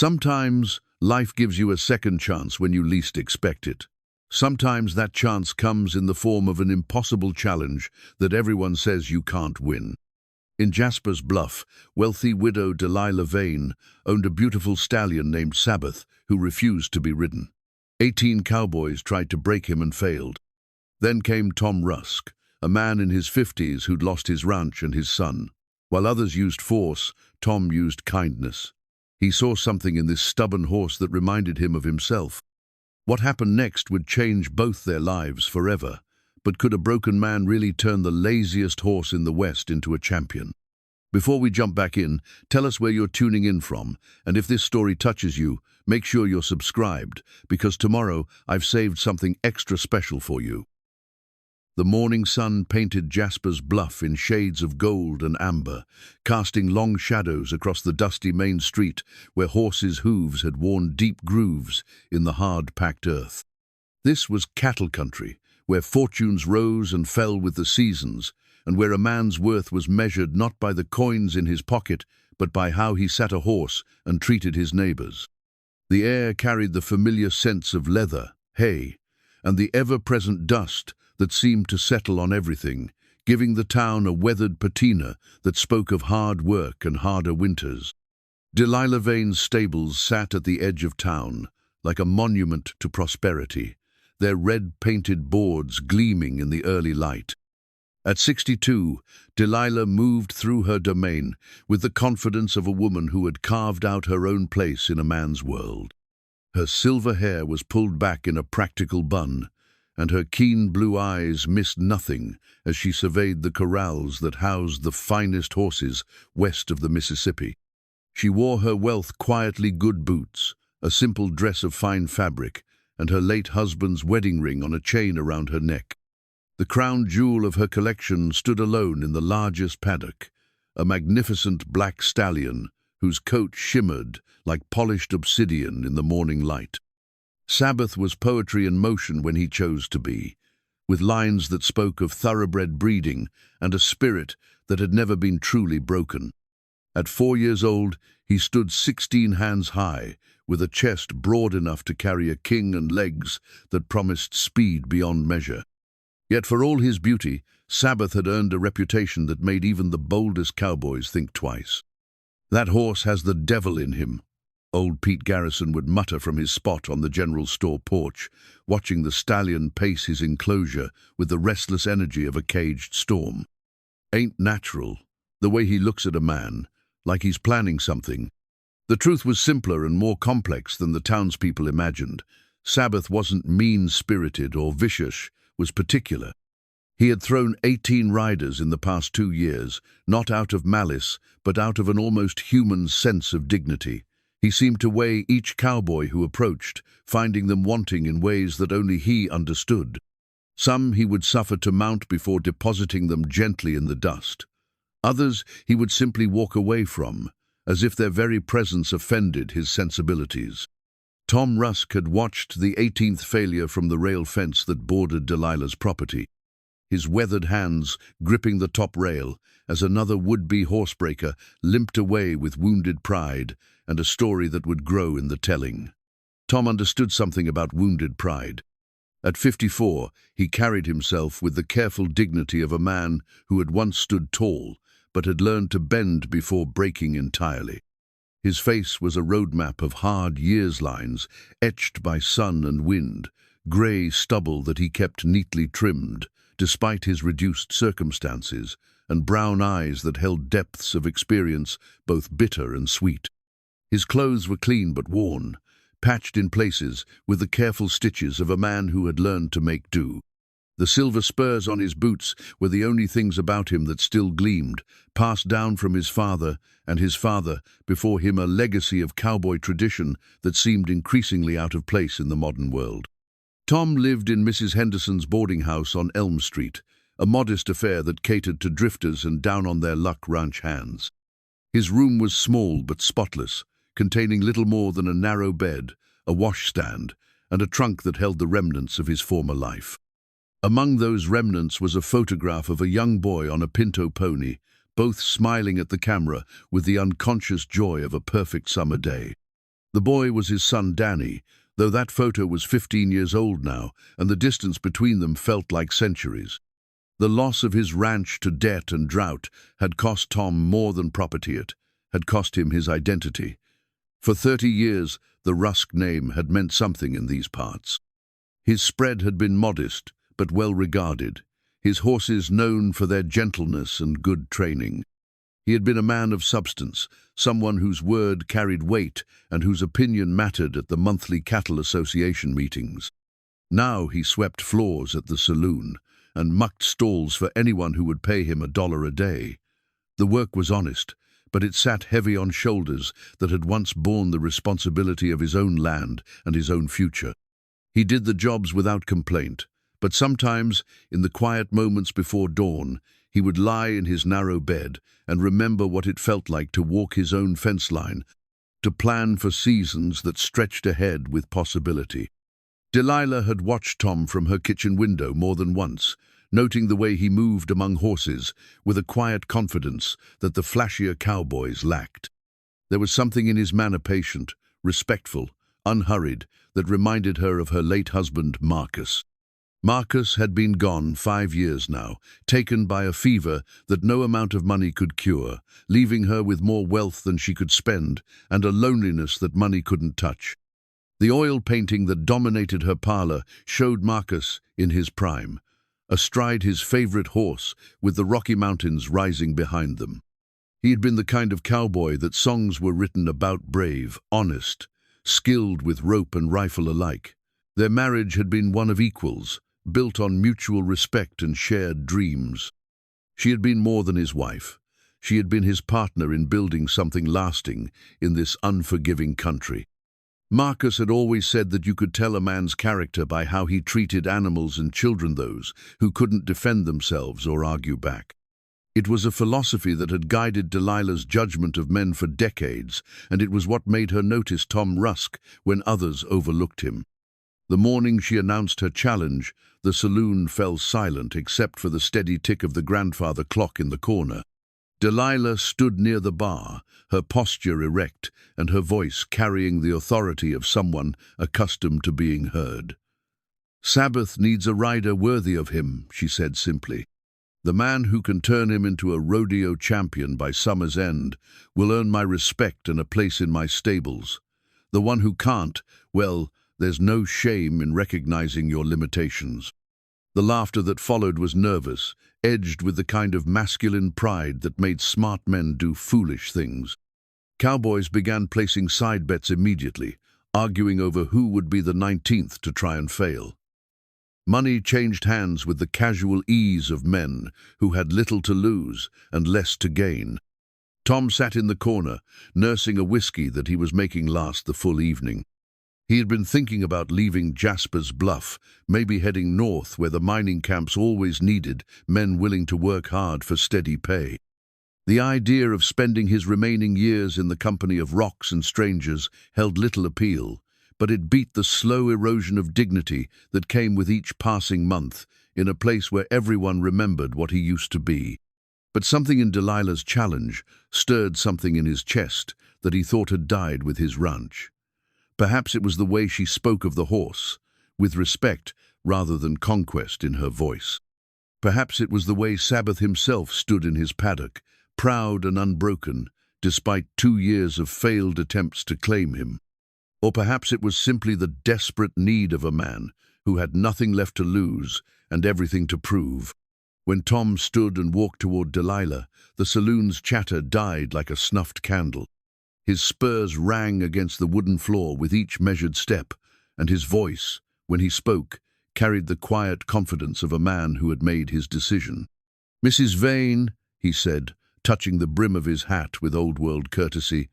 Sometimes life gives you a second chance when you least expect it. Sometimes that chance comes in the form of an impossible challenge that everyone says you can't win. In Jasper's Bluff, wealthy widow Delilah Vane owned a beautiful stallion named Sabbath who refused to be ridden. 18 cowboys tried to break him and failed. Then came Tom Rusk, a man in his 50s who'd lost his ranch and his son. While others used force, Tom used kindness. He saw something in this stubborn horse that reminded him of himself. What happened next would change both their lives forever. But could a broken man really turn the laziest horse in the West into a champion? Before we jump back in, tell us where you're tuning in from, and if this story touches you, make sure you're subscribed, because tomorrow I've saved something extra special for you. The morning sun painted Jasper's Bluff in shades of gold and amber, casting long shadows across the dusty main street where horses' hooves had worn deep grooves in the hard-packed earth. This was cattle country, where fortunes rose and fell with the seasons, and where a man's worth was measured not by the coins in his pocket, but by how he sat a horse and treated his neighbors. The air carried the familiar scents of leather, hay, and the ever-present dust that seemed to settle on everything, giving the town a weathered patina that spoke of hard work and harder winters. Delilah Vane's stables sat at the edge of town, like a monument to prosperity, their red-painted boards gleaming in the early light. At 62, Delilah moved through her domain with the confidence of a woman who had carved out her own place in a man's world. Her silver hair was pulled back in a practical bun, and her keen blue eyes missed nothing as she surveyed the corrals that housed the finest horses west of the Mississippi. She wore her wealth quietly good boots, a simple dress of fine fabric, and her late husband's wedding ring on a chain around her neck. The crown jewel of her collection stood alone in the largest paddock, a magnificent black stallion whose coat shimmered like polished obsidian in the morning light. Sabbath was poetry in motion when he chose to be, with lines that spoke of thoroughbred breeding and a spirit that had never been truly broken. At 4 years old, he stood 16 hands high, with a chest broad enough to carry a king and legs that promised speed beyond measure. Yet for all his beauty, Sabbath had earned a reputation that made even the boldest cowboys think twice. "That horse has the devil in him," old Pete Garrison would mutter from his spot on the general store porch, watching the stallion pace his enclosure with the restless energy of a caged storm. "Ain't natural, the way he looks at a man, like he's planning something." The truth was simpler and more complex than the townspeople imagined. Sabbath wasn't mean-spirited or vicious, was particular. He had thrown 18 riders in the past 2 years, not out of malice, but out of an almost human sense of dignity. He seemed to weigh each cowboy who approached, finding them wanting in ways that only he understood. Some he would suffer to mount before depositing them gently in the dust. Others he would simply walk away from, as if their very presence offended his sensibilities. Tom Rusk had watched the 18th failure from the rail fence that bordered Delilah's property, his weathered hands gripping the top rail as another would-be horsebreaker limped away with wounded pride and a story that would grow in the telling. Tom understood something about wounded pride. At 54, he carried himself with the careful dignity of a man who had once stood tall, but had learned to bend before breaking entirely. His face was a roadmap of hard years lines, etched by sun and wind, grey stubble that he kept neatly trimmed, despite his reduced circumstances, and brown eyes that held depths of experience, both bitter and sweet. His clothes were clean but worn, patched in places with the careful stitches of a man who had learned to make do. The silver spurs on his boots were the only things about him that still gleamed, passed down from his father, and his father, before him a legacy of cowboy tradition that seemed increasingly out of place in the modern world. Tom lived in Mrs. Henderson's boarding house on Elm Street, a modest affair that catered to drifters and down-on-their-luck ranch hands. His room was small but spotless, containing little more than a narrow bed, a washstand, and a trunk that held the remnants of his former life. Among those remnants was a photograph of a young boy on a pinto pony, both smiling at the camera with the unconscious joy of a perfect summer day. The boy was his son Dany, though that photo was 15 years old now, and the distance between them felt like centuries. The loss of his ranch to debt and drought had cost Tom more than property. It had cost him his identity. For 30 years, the Rusk name had meant something in these parts. His spread had been modest, but well regarded, his horses known for their gentleness and good training. He had been a man of substance, someone whose word carried weight and whose opinion mattered at the monthly cattle association meetings. Now he swept floors at the saloon and mucked stalls for anyone who would pay him $1 a day. The work was honest, but it sat heavy on shoulders that had once borne the responsibility of his own land and his own future. He did the jobs without complaint, but sometimes, in the quiet moments before dawn, he would lie in his narrow bed and remember what it felt like to walk his own fence line, to plan for seasons that stretched ahead with possibility. Delilah had watched Tom from her kitchen window more than once, noting the way he moved among horses with a quiet confidence that the flashier cowboys lacked. There was something in his manner patient, respectful, unhurried, that reminded her of her late husband, Marcus. Marcus had been gone 5 years now, taken by a fever that no amount of money could cure, leaving her with more wealth than she could spend and a loneliness that money couldn't touch. The oil painting that dominated her parlor showed Marcus in his prime, astride his favorite horse with the Rocky Mountains rising behind them. He had been the kind of cowboy that songs were written about, brave, honest, skilled with rope and rifle alike. Their marriage had been one of equals, built on mutual respect and shared dreams. She had been more than his wife. She had been his partner in building something lasting in this unforgiving country. Marcus had always said that you could tell a man's character by how he treated animals and children, those who couldn't defend themselves or argue back. It was a philosophy that had guided Delilah's judgment of men for decades, and it was what made her notice Tom Rusk when others overlooked him. The morning she announced her challenge, the saloon fell silent except for the steady tick of the grandfather clock in the corner. Delilah stood near the bar, her posture erect and her voice carrying the authority of someone accustomed to being heard. "Sabbath needs a rider worthy of him," she said simply. "The man who can turn him into a rodeo champion by summer's end will earn my respect and a place in my stables. The one who can't, well, there's no shame in recognizing your limitations." The laughter that followed was nervous, edged with the kind of masculine pride that made smart men do foolish things. Cowboys began placing side bets immediately, arguing over who would be the 19th to try and fail. Money changed hands with the casual ease of men who had little to lose and less to gain. Tom sat in the corner, nursing a whiskey that he was making last the full evening. He had been thinking about leaving Jasper's Bluff, maybe heading north where the mining camps always needed men willing to work hard for steady pay. The idea of spending his remaining years in the company of rocks and strangers held little appeal, but it beat the slow erosion of dignity that came with each passing month in a place where everyone remembered what he used to be. But something in Delilah's challenge stirred something in his chest that he thought had died with his ranch. Perhaps it was the way she spoke of the horse, with respect rather than conquest in her voice. Perhaps it was the way Sabbath himself stood in his paddock, proud and unbroken, despite 2 years of failed attempts to claim him. Or perhaps it was simply the desperate need of a man who had nothing left to lose and everything to prove. When Tom stood and walked toward Delilah, the saloon's chatter died like a snuffed candle. His spurs rang against the wooden floor with each measured step, and his voice, when he spoke, carried the quiet confidence of a man who had made his decision. "Mrs. Vane," he said, touching the brim of his hat with old-world courtesy,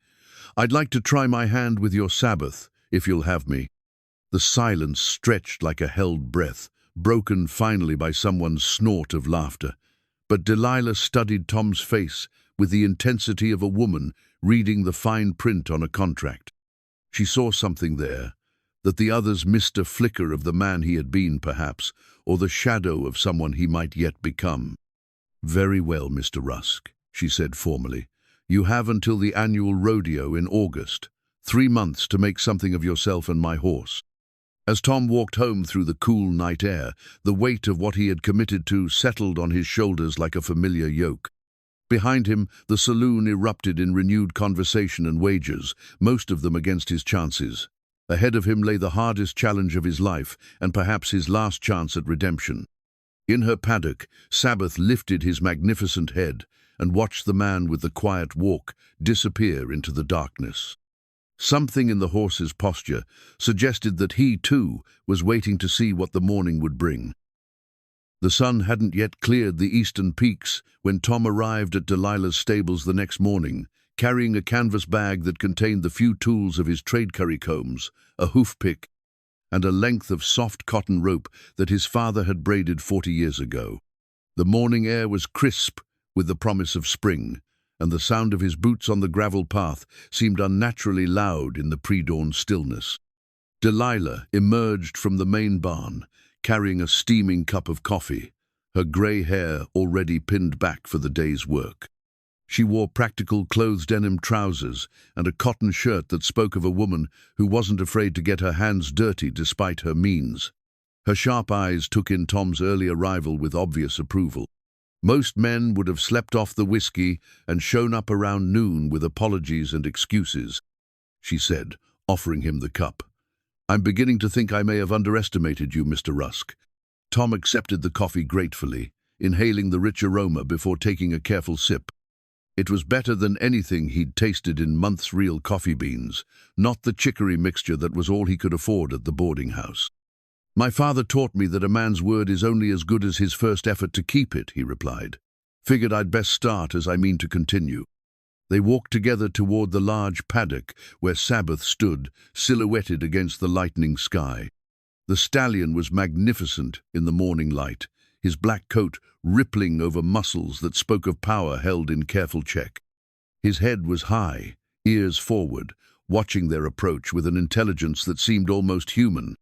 "I'd like to try my hand with your Sabbath, if you'll have me." The silence stretched like a held breath, broken finally by someone's snort of laughter. But Delilah studied Tom's face with the intensity of a woman reading the fine print on a contract. She saw something there, that the others missed, a flicker of the man he had been, perhaps, or the shadow of someone he might yet become. "Very well, Mr. Rusk," she said formally. "You have until the annual rodeo in August. 3 months to make something of yourself and my horse." As Tom walked home through the cool night air, the weight of what he had committed to settled on his shoulders like a familiar yoke. Behind him, the saloon erupted in renewed conversation and wagers, most of them against his chances. Ahead of him lay the hardest challenge of his life, and perhaps his last chance at redemption. In her paddock, Sabbath lifted his magnificent head and watched the man with the quiet walk disappear into the darkness. Something in the horse's posture suggested that he, too, was waiting to see what the morning would bring. The sun hadn't yet cleared the eastern peaks when Tom arrived at Delilah's stables the next morning, carrying a canvas bag that contained the few tools of his trade currycombs, a hoof pick, and a length of soft cotton rope that his father had braided 40 years ago. The morning air was crisp with the promise of spring, and the sound of his boots on the gravel path seemed unnaturally loud in the pre-dawn stillness. Delilah emerged from the main barn, carrying a steaming cup of coffee, her grey hair already pinned back for the day's work. She wore practical clothes denim trousers and a cotton shirt that spoke of a woman who wasn't afraid to get her hands dirty despite her means. Her sharp eyes took in Tom's early arrival with obvious approval. Most men would have slept off the whiskey and shown up around noon with apologies and excuses, she said, offering him the cup. "I'm beginning to think I may have underestimated you, Mr. Rusk." Tom accepted the coffee gratefully, inhaling the rich aroma before taking a careful sip. It was better than anything he'd tasted in months. Real coffee beans, not the chicory mixture that was all he could afford at the boarding house. "My father taught me that a man's word is only as good as his first effort to keep it," he replied. "Figured I'd best start as I mean to continue." They walked together toward the large paddock where Sabbath stood, silhouetted against the lightening sky. The stallion was magnificent in the morning light, his black coat rippling over muscles that spoke of power held in careful check. His head was high, ears forward, watching their approach with an intelligence that seemed almost human.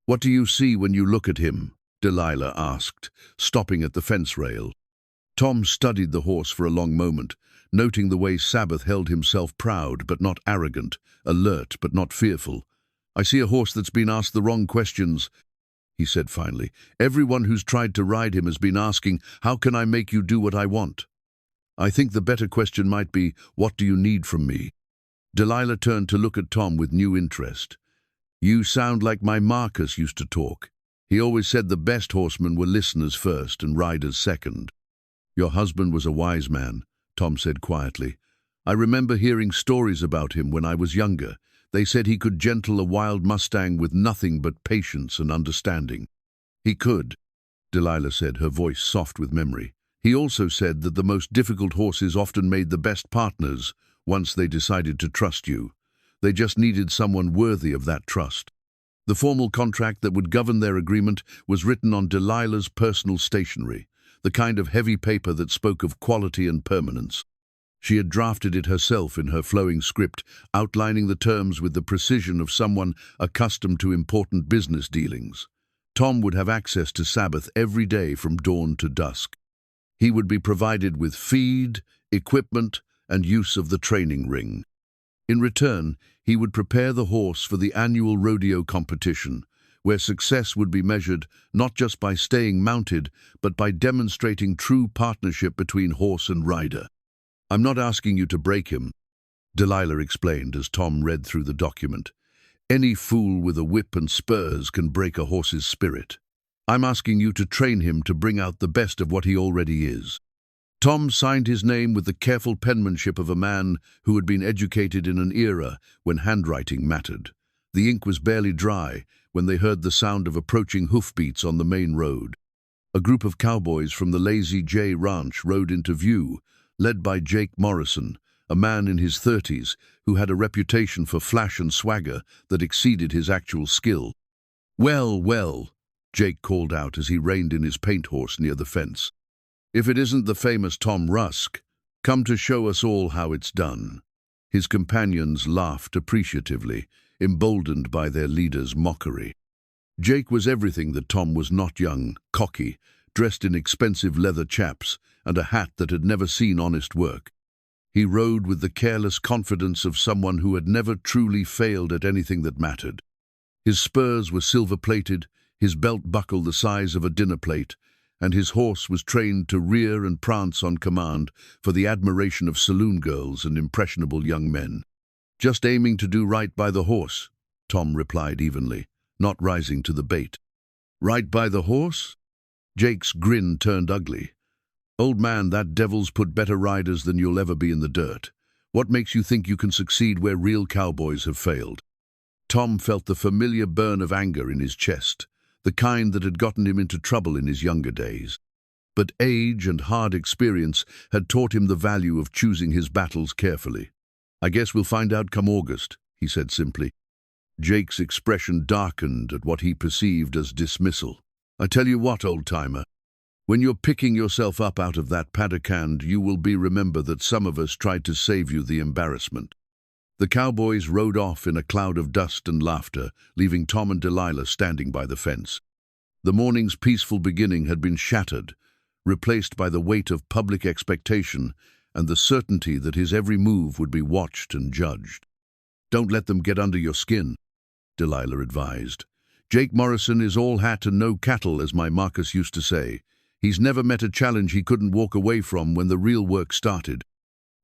"What do you see when you look at him?" Delilah asked, stopping at the fence rail. Tom studied the horse for a long moment, noting the way Sabbath held himself, proud but not arrogant, alert but not fearful. "I see a horse that's been asked the wrong questions," he said finally. "Everyone who's tried to ride him has been asking, 'How can I make you do what I want?' I think the better question might be, 'What do you need from me?'" Delilah turned to look at Tom with new interest. "You sound like my Marcus used to talk. He always said the best horsemen were listeners first and riders second." "Your husband was a wise man," Tom said quietly. "I remember hearing stories about him when I was younger. They said he could gentle a wild Mustang with nothing but patience and understanding." "He could," Delilah said, her voice soft with memory. "He also said that the most difficult horses often made the best partners once they decided to trust you. They just needed someone worthy of that trust." The formal contract that would govern their agreement was written on Delilah's personal stationery, the kind of heavy paper that spoke of quality and permanence. She had drafted it herself in her flowing script, outlining the terms with the precision of someone accustomed to important business dealings. Tom would have access to Sabbath every day from dawn to dusk. He would be provided with feed, equipment, and use of the training ring. In return, he would prepare the horse for the annual rodeo competition, where success would be measured not just by staying mounted, but by demonstrating true partnership between horse and rider. "I'm not asking you to break him," Delilah explained as Tom read through the document. "Any fool with a whip and spurs can break a horse's spirit. I'm asking you to train him to bring out the best of what he already is." Tom signed his name with the careful penmanship of a man who had been educated in an era when handwriting mattered. The ink was barely dry when they heard the sound of approaching hoofbeats on the main road. A group of cowboys from the Lazy J Ranch rode into view, led by Jake Morrison, a man in his 30s who had a reputation for flash and swagger that exceeded his actual skill. "Well, well," Jake called out as he reined in his paint horse near the fence. "If it isn't the famous Tom Rusk, come to show us all how it's done." His companions laughed appreciatively, emboldened by their leader's mockery. Jake was everything that Tom was not: young, cocky, dressed in expensive leather chaps, and a hat that had never seen honest work. He rode with the careless confidence of someone who had never truly failed at anything that mattered. His spurs were silver-plated, his belt buckle the size of a dinner plate, and his horse was trained to rear and prance on command for the admiration of saloon girls and impressionable young men. "Just aiming to do right by the horse," Tom replied evenly, not rising to the bait. "Right by the horse?" Jake's grin turned ugly. "Old man, that devil's put better riders than you'll ever be in the dirt. What makes you think you can succeed where real cowboys have failed?" Tom felt the familiar burn of anger in his chest, the kind that had gotten him into trouble in his younger days. But age and hard experience had taught him the value of choosing his battles carefully. "I guess we'll find out come August," he said simply. Jake's expression darkened at what he perceived as dismissal. "I tell you what, old-timer, when you're picking yourself up out of that paddock hand, you will remember that some of us tried to save you the embarrassment." The cowboys rode off in a cloud of dust and laughter, leaving Tom and Delilah standing by the fence. The morning's peaceful beginning had been shattered, replaced by the weight of public expectation and the certainty that his every move would be watched and judged. "Don't let them get under your skin," Delilah advised. "Jake Morrison is all hat and no cattle, as my Marcus used to say. He's never met a challenge he couldn't walk away from when the real work started."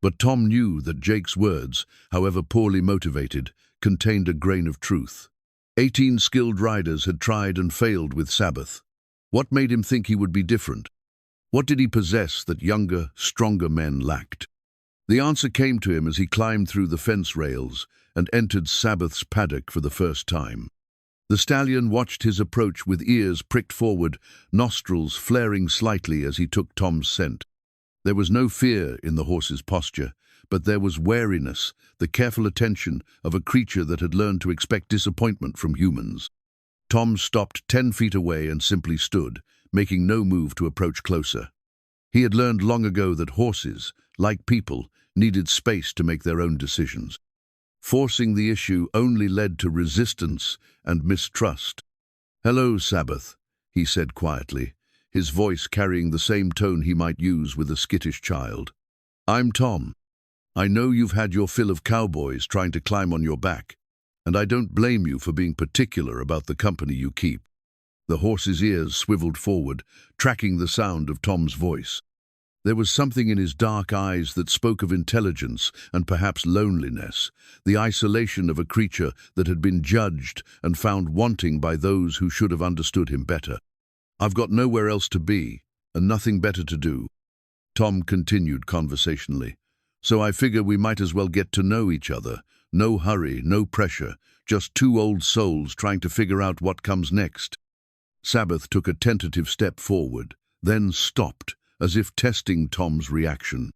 But Tom knew that Jake's words, however poorly motivated, contained a grain of truth. 18 skilled riders had tried and failed with Sabbath. What made him think he would be different? What did he possess that younger, stronger men lacked? The answer came to him as he climbed through the fence rails and entered Sabbath's paddock for the first time. The stallion watched his approach with ears pricked forward, nostrils flaring slightly as he took Tom's scent. There was no fear in the horse's posture, but there was wariness, the careful attention of a creature that had learned to expect disappointment from humans. Tom stopped 10 feet away and simply stood, making no move to approach closer. He had learned long ago that horses, like people, needed space to make their own decisions. Forcing the issue only led to resistance and mistrust. "Hello, Sabbath," he said quietly, his voice carrying the same tone he might use with a skittish child. "I'm Tom. I know you've had your fill of cowboys trying to climb on your back, and I don't blame you for being particular about the company you keep." The horse's ears swiveled forward, tracking the sound of Tom's voice. There was something in his dark eyes that spoke of intelligence and perhaps loneliness, the isolation of a creature that had been judged and found wanting by those who should have understood him better. "I've got nowhere else to be, and nothing better to do," Tom continued conversationally. "So I figure we might as well get to know each other. No hurry, no pressure, just two old souls trying to figure out what comes next." Sabbath took a tentative step forward, then stopped, as if testing Tom's reaction.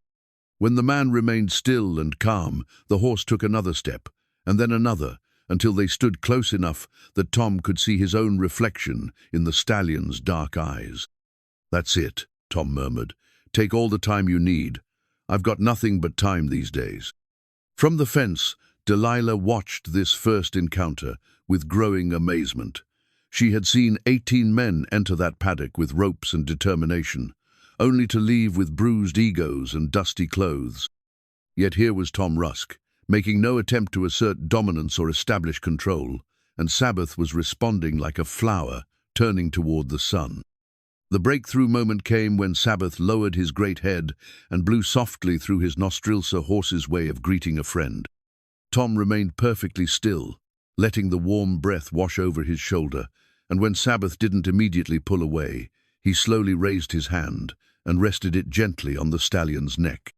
When the man remained still and calm, the horse took another step, and then another, until they stood close enough that Tom could see his own reflection in the stallion's dark eyes. "That's it," Tom murmured. "Take all the time you need. I've got nothing but time these days." From the fence, Delilah watched this first encounter with growing amazement. She had seen 18 men enter that paddock with ropes and determination, only to leave with bruised egos and dusty clothes. Yet here was Tom Rusk, making no attempt to assert dominance or establish control, and Sabbath was responding like a flower turning toward the sun. The breakthrough moment came when Sabbath lowered his great head and blew softly through his nostrils, a horse's way of greeting a friend. Tom remained perfectly still, letting the warm breath wash over his shoulder, and when Sabbath didn't immediately pull away, he slowly raised his hand and rested it gently on the stallion's neck.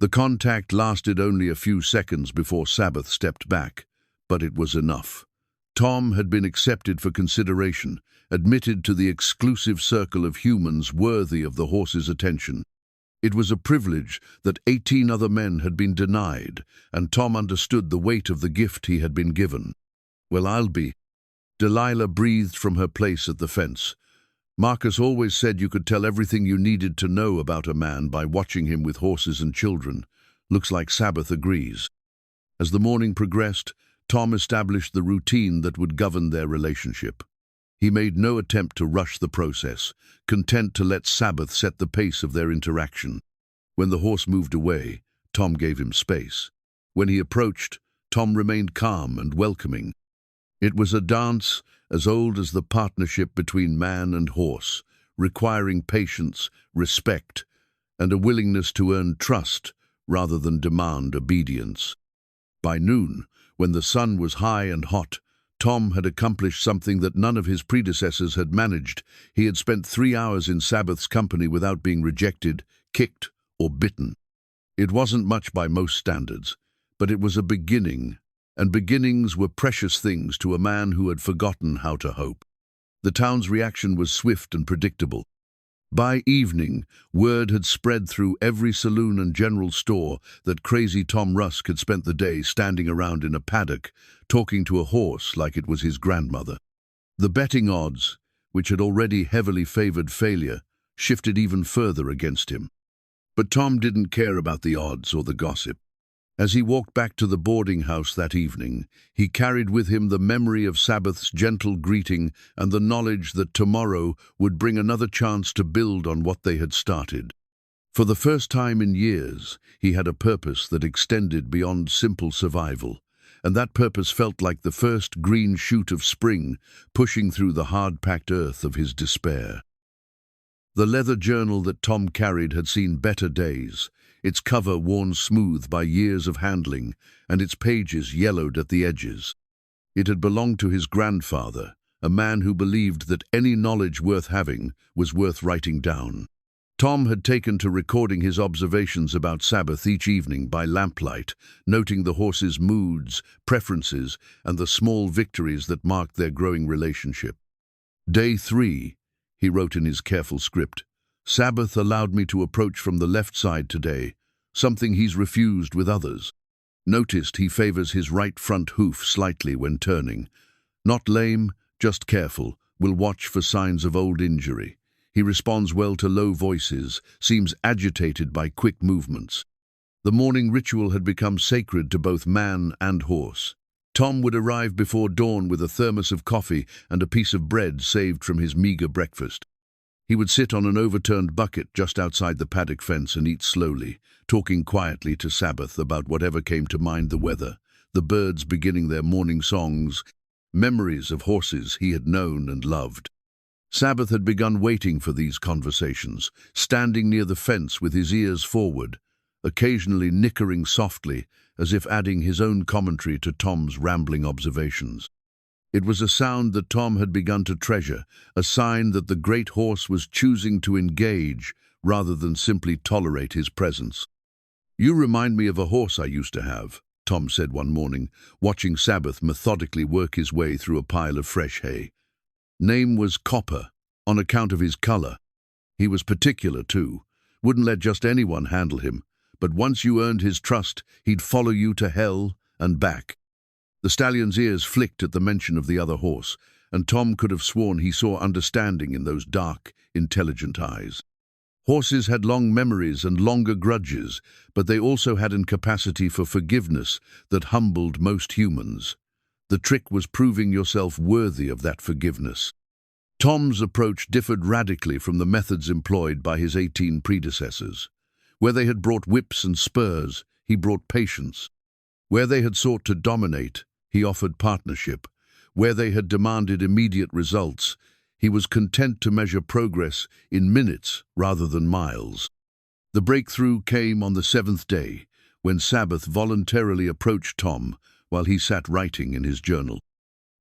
The contact lasted only a few seconds before Sabbath stepped back, but it was enough. Tom had been accepted for consideration, admitted to the exclusive circle of humans worthy of the horse's attention. It was a privilege that 18 other men had been denied, and Tom understood the weight of the gift he had been given. "Well, I'll be..." Delilah breathed from her place at the fence. "Marcus always said you could tell everything you needed to know about a man by watching him with horses and children. Looks like Sabbath agrees." As the morning progressed, Tom established the routine that would govern their relationship. He made no attempt to rush the process, content to let Sabbath set the pace of their interaction. When the horse moved away, Tom gave him space. When he approached, Tom remained calm and welcoming. It was a dance as old as the partnership between man and horse, requiring patience, respect, and a willingness to earn trust rather than demand obedience. By noon, when the sun was high and hot, Tom had accomplished something that none of his predecessors had managed. He had spent 3 hours in Sabbath's company without being rejected, kicked, or bitten. It wasn't much by most standards, but it was a beginning, and beginnings were precious things to a man who had forgotten how to hope. The town's reaction was swift and predictable. By evening, word had spread through every saloon and general store that crazy Tom Rusk had spent the day standing around in a paddock, talking to a horse like it was his grandmother. The betting odds, which had already heavily favored failure, shifted even further against him. But Tom didn't care about the odds or the gossip. As he walked back to the boarding house that evening, he carried with him the memory of Sabbath's gentle greeting and the knowledge that tomorrow would bring another chance to build on what they had started. For the first time in years, he had a purpose that extended beyond simple survival, and that purpose felt like the first green shoot of spring pushing through the hard-packed earth of his despair. The leather journal that Tom carried had seen better days, its cover worn smooth by years of handling, and its pages yellowed at the edges. It had belonged to his grandfather, a man who believed that any knowledge worth having was worth writing down. Tom had taken to recording his observations about Sabbath each evening by lamplight, noting the horses' moods, preferences, and the small victories that marked their growing relationship. Day 3, he wrote in his careful script, Sabbath allowed me to approach from the left side today, something he's refused with others. Noticed he favors his right front hoof slightly when turning. Not lame, just careful, will watch for signs of old injury. He responds well to low voices, seems agitated by quick movements. The morning ritual had become sacred to both man and horse. Tom would arrive before dawn with a thermos of coffee and a piece of bread saved from his meager breakfast. He would sit on an overturned bucket just outside the paddock fence and eat slowly, talking quietly to Sabbath about whatever came to mind: the weather, the birds beginning their morning songs, memories of horses he had known and loved. Sabbath had begun waiting for these conversations, standing near the fence with his ears forward, occasionally nickering softly, as if adding his own commentary to Tom's rambling observations. It was a sound that Tom had begun to treasure, a sign that the great horse was choosing to engage rather than simply tolerate his presence. "You remind me of a horse I used to have," Tom said one morning, watching Sabbath methodically work his way through a pile of fresh hay. Name was Copper, on account of his color. He was particular, too. Wouldn't let just anyone handle him, but once you earned his trust, he'd follow you to hell and back. The stallion's ears flicked at the mention of the other horse, and Tom could have sworn he saw understanding in those dark, intelligent eyes. Horses had long memories and longer grudges, but they also had a capacity for forgiveness that humbled most humans. The trick was proving yourself worthy of that forgiveness. Tom's approach differed radically from the methods employed by his 18 predecessors. Where they had brought whips and spurs, he brought patience. Where they had sought to dominate, he offered partnership. Where they had demanded immediate results, he was content to measure progress in minutes rather than miles. The breakthrough came on the 7th day, when Sabbath voluntarily approached Tom while he sat writing in his journal.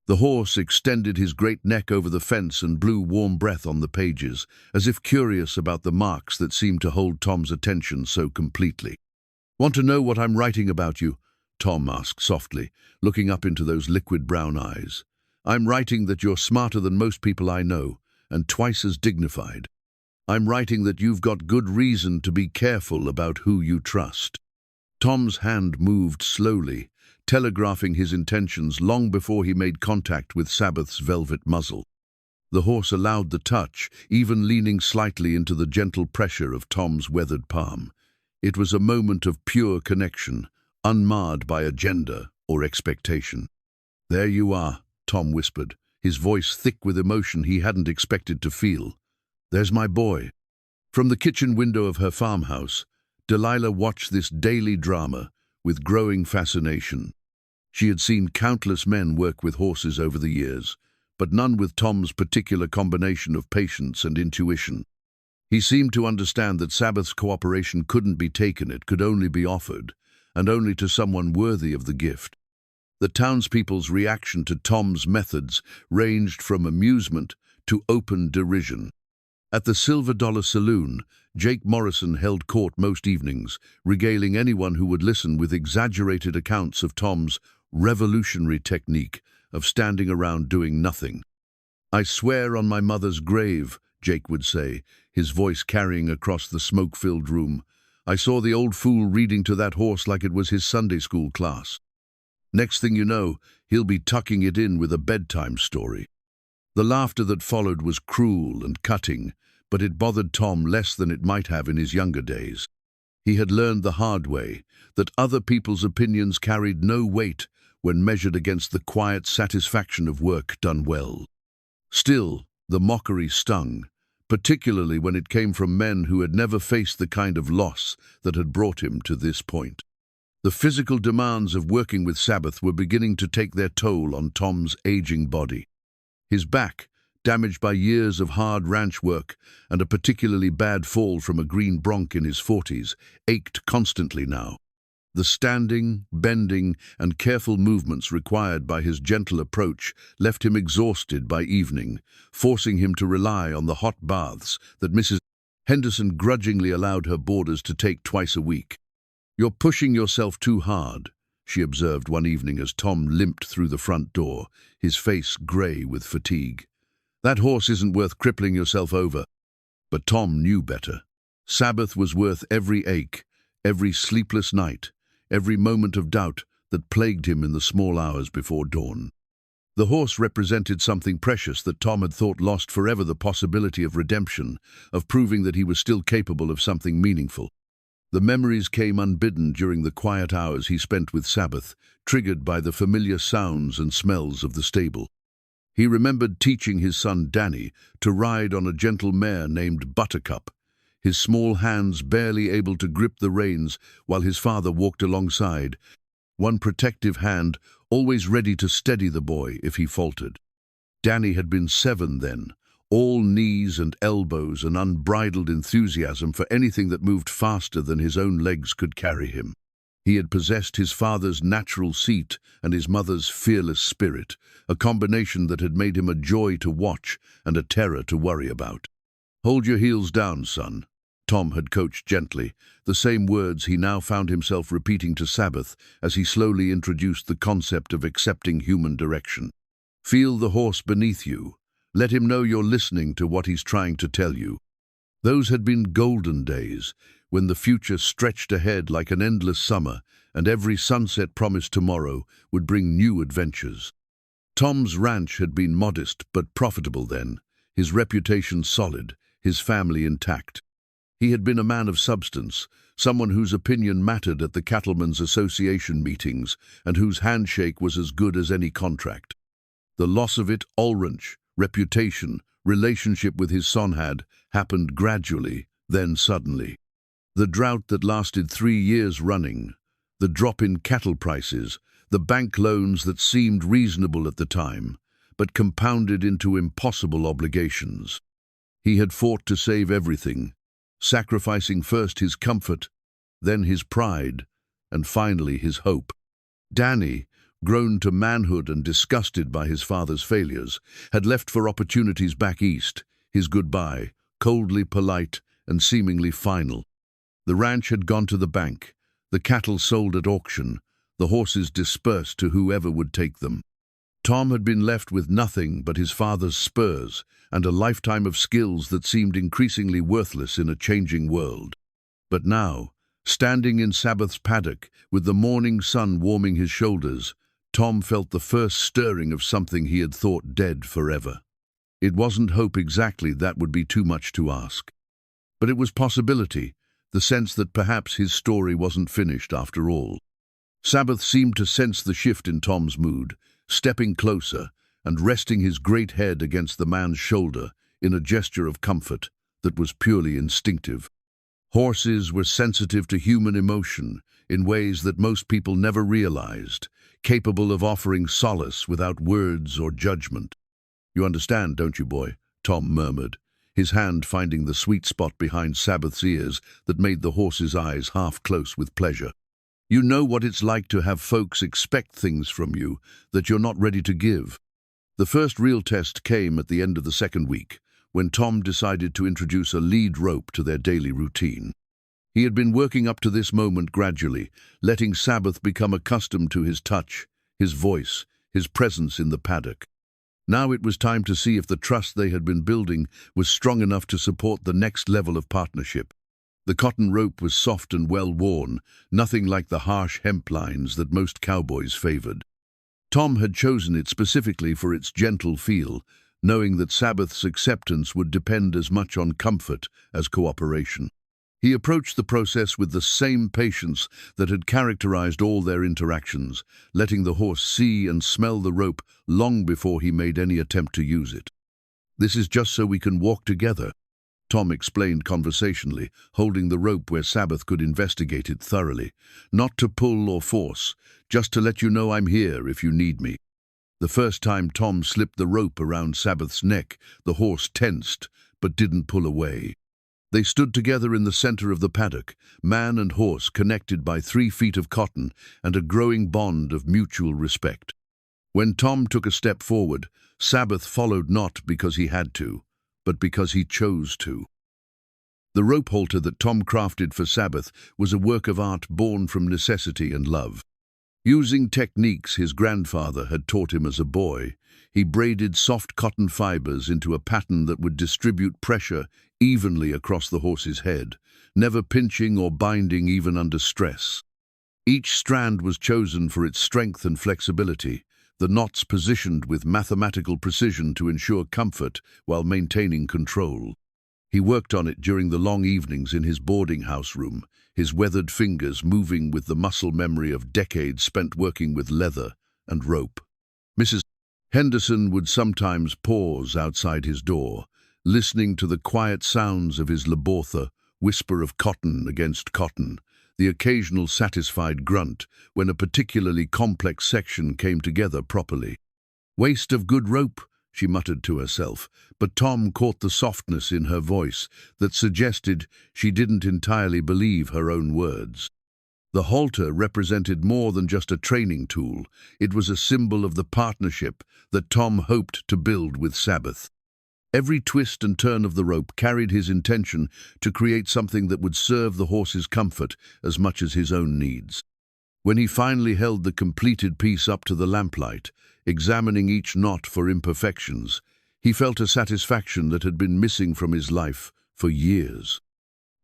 The horse extended his great neck over the fence and blew warm breath on the pages, as if curious about the marks that seemed to hold Tom's attention so completely. "Want to know what I'm writing about you?" Tom asked softly, looking up into those liquid brown eyes. "I'm writing that you're smarter than most people I know, and twice as dignified. I'm writing that you've got good reason to be careful about who you trust." Tom's hand moved slowly, telegraphing his intentions long before he made contact with Sabbath's velvet muzzle. The horse allowed the touch, even leaning slightly into the gentle pressure of Tom's weathered palm. It was a moment of pure connection, unmarred by agenda or expectation. "There you are," Tom whispered, his voice thick with emotion he hadn't expected to feel. "There's my boy." From the kitchen window of her farmhouse, Delilah watched this daily drama with growing fascination. She had seen countless men work with horses over the years, but none with Tom's particular combination of patience and intuition. He seemed to understand that Sabbath's cooperation couldn't be taken, it could only be offered, and only to someone worthy of the gift. The townspeople's reaction to Tom's methods ranged from amusement to open derision. At the Silver Dollar Saloon, Jake Morrison held court most evenings, regaling anyone who would listen with exaggerated accounts of Tom's revolutionary technique of standing around doing nothing. "I swear on my mother's grave," Jake would say, his voice carrying across the smoke-filled room, "I saw the old fool reading to that horse like it was his Sunday school class. Next thing you know, he'll be tucking it in with a bedtime story." The laughter that followed was cruel and cutting, but it bothered Tom less than it might have in his younger days. He had learned the hard way that other people's opinions carried no weight when measured against the quiet satisfaction of work done well. Still, the mockery stung, particularly when it came from men who had never faced the kind of loss that had brought him to this point. The physical demands of working with Sabbath were beginning to take their toll on Tom's aging body. His back, damaged by years of hard ranch work and a particularly bad fall from a green bronc in his 40s, ached constantly now. The standing, bending, and careful movements required by his gentle approach left him exhausted by evening, forcing him to rely on the hot baths that Mrs. Henderson grudgingly allowed her boarders to take twice a week. "You're pushing yourself too hard," she observed one evening as Tom limped through the front door, his face grey with fatigue. "That horse isn't worth crippling yourself over." But Tom knew better. Sabbath was worth every ache, every sleepless night, every moment of doubt that plagued him in the small hours before dawn. The horse represented something precious that Tom had thought lost forever, the possibility of redemption, of proving that he was still capable of something meaningful. The memories came unbidden during the quiet hours he spent with Sabbath, triggered by the familiar sounds and smells of the stable. He remembered teaching his son Dany to ride on a gentle mare named Buttercup, his small hands barely able to grip the reins while his father walked alongside, one protective hand always ready to steady the boy if he faltered. Dany had been 7 then, all knees and elbows and unbridled enthusiasm for anything that moved faster than his own legs could carry him. He had possessed his father's natural seat and his mother's fearless spirit, a combination that had made him a joy to watch and a terror to worry about. "Hold your heels down, son," Tom had coached gently, the same words he now found himself repeating to Sabbath as he slowly introduced the concept of accepting human direction. "Feel the horse beneath you. Let him know you're listening to what he's trying to tell you." Those had been golden days, when the future stretched ahead like an endless summer, and every sunset promised tomorrow would bring new adventures. Tom's ranch had been modest but profitable then, his reputation solid, his family intact. He had been a man of substance, someone whose opinion mattered at the Cattlemen's Association meetings and whose handshake was as good as any contract. The loss of it, all ranch, reputation, relationship with his son had happened gradually, then suddenly. The drought that lasted 3 years running, the drop in cattle prices, the bank loans that seemed reasonable at the time, but compounded into impossible obligations. He had fought to save everything, sacrificing first his comfort, then his pride, and finally his hope. Dany, grown to manhood and disgusted by his father's failures, had left for opportunities back east, his goodbye, coldly polite and seemingly final. The ranch had gone to the bank, the cattle sold at auction, the horses dispersed to whoever would take them. Tom had been left with nothing but his father's spurs and a lifetime of skills that seemed increasingly worthless in a changing world. But now, standing in Sabbath's paddock, with the morning sun warming his shoulders, Tom felt the first stirring of something he had thought dead forever. It wasn't hope exactly, that would be too much to ask. But it was possibility, the sense that perhaps his story wasn't finished after all. Sabbath seemed to sense the shift in Tom's mood, stepping closer and resting his great head against the man's shoulder in a gesture of comfort that was purely instinctive. Horses were sensitive to human emotion in ways that most people never realized, capable of offering solace without words or judgment. "You understand, don't you, boy?" Tom murmured, his hand finding the sweet spot behind Sabbath's ears that made the horse's eyes half close with pleasure. "You know what it's like to have folks expect things from you that you're not ready to give." The first real test came at the end of the second week, when Tom decided to introduce a lead rope to their daily routine. He had been working up to this moment gradually, letting Sabbath become accustomed to his touch, his voice, his presence in the paddock. Now it was time to see if the trust they had been building was strong enough to support the next level of partnership. The cotton rope was soft and well-worn, nothing like the harsh hemp lines that most cowboys favored. Tom had chosen it specifically for its gentle feel, knowing that Sabbath's acceptance would depend as much on comfort as cooperation. He approached the process with the same patience that had characterized all their interactions, letting the horse see and smell the rope long before he made any attempt to use it. "This is just so we can walk together," Tom explained conversationally, holding the rope where Sabbath could investigate it thoroughly. "Not to pull or force, just to let you know I'm here if you need me." The first time Tom slipped the rope around Sabbath's neck, the horse tensed, but didn't pull away. They stood together in the center of the paddock, man and horse connected by 3 feet of cotton and a growing bond of mutual respect. When Tom took a step forward, Sabbath followed not because he had to, but because he chose to. The rope halter that Tom crafted for Sabbath was a work of art born from necessity and love. Using techniques his grandfather had taught him as a boy, he braided soft cotton fibers into a pattern that would distribute pressure evenly across the horse's head, never pinching or binding even under stress. Each strand was chosen for its strength and flexibility, the knots positioned with mathematical precision to ensure comfort while maintaining control. He worked on it during the long evenings in his boarding house room, his weathered fingers moving with the muscle memory of decades spent working with leather and rope. Mrs. Henderson would sometimes pause outside his door, listening to the quiet sounds of his labortha, whisper of cotton against cotton, the occasional satisfied grunt when a particularly complex section came together properly. "Waste of good rope," she muttered to herself, but Tom caught the softness in her voice that suggested she didn't entirely believe her own words. The halter represented more than just a training tool. It was a symbol of the partnership that Tom hoped to build with Sabbath. Every twist and turn of the rope carried his intention to create something that would serve the horse's comfort as much as his own needs. When he finally held the completed piece up to the lamplight, examining each knot for imperfections, he felt a satisfaction that had been missing from his life for years.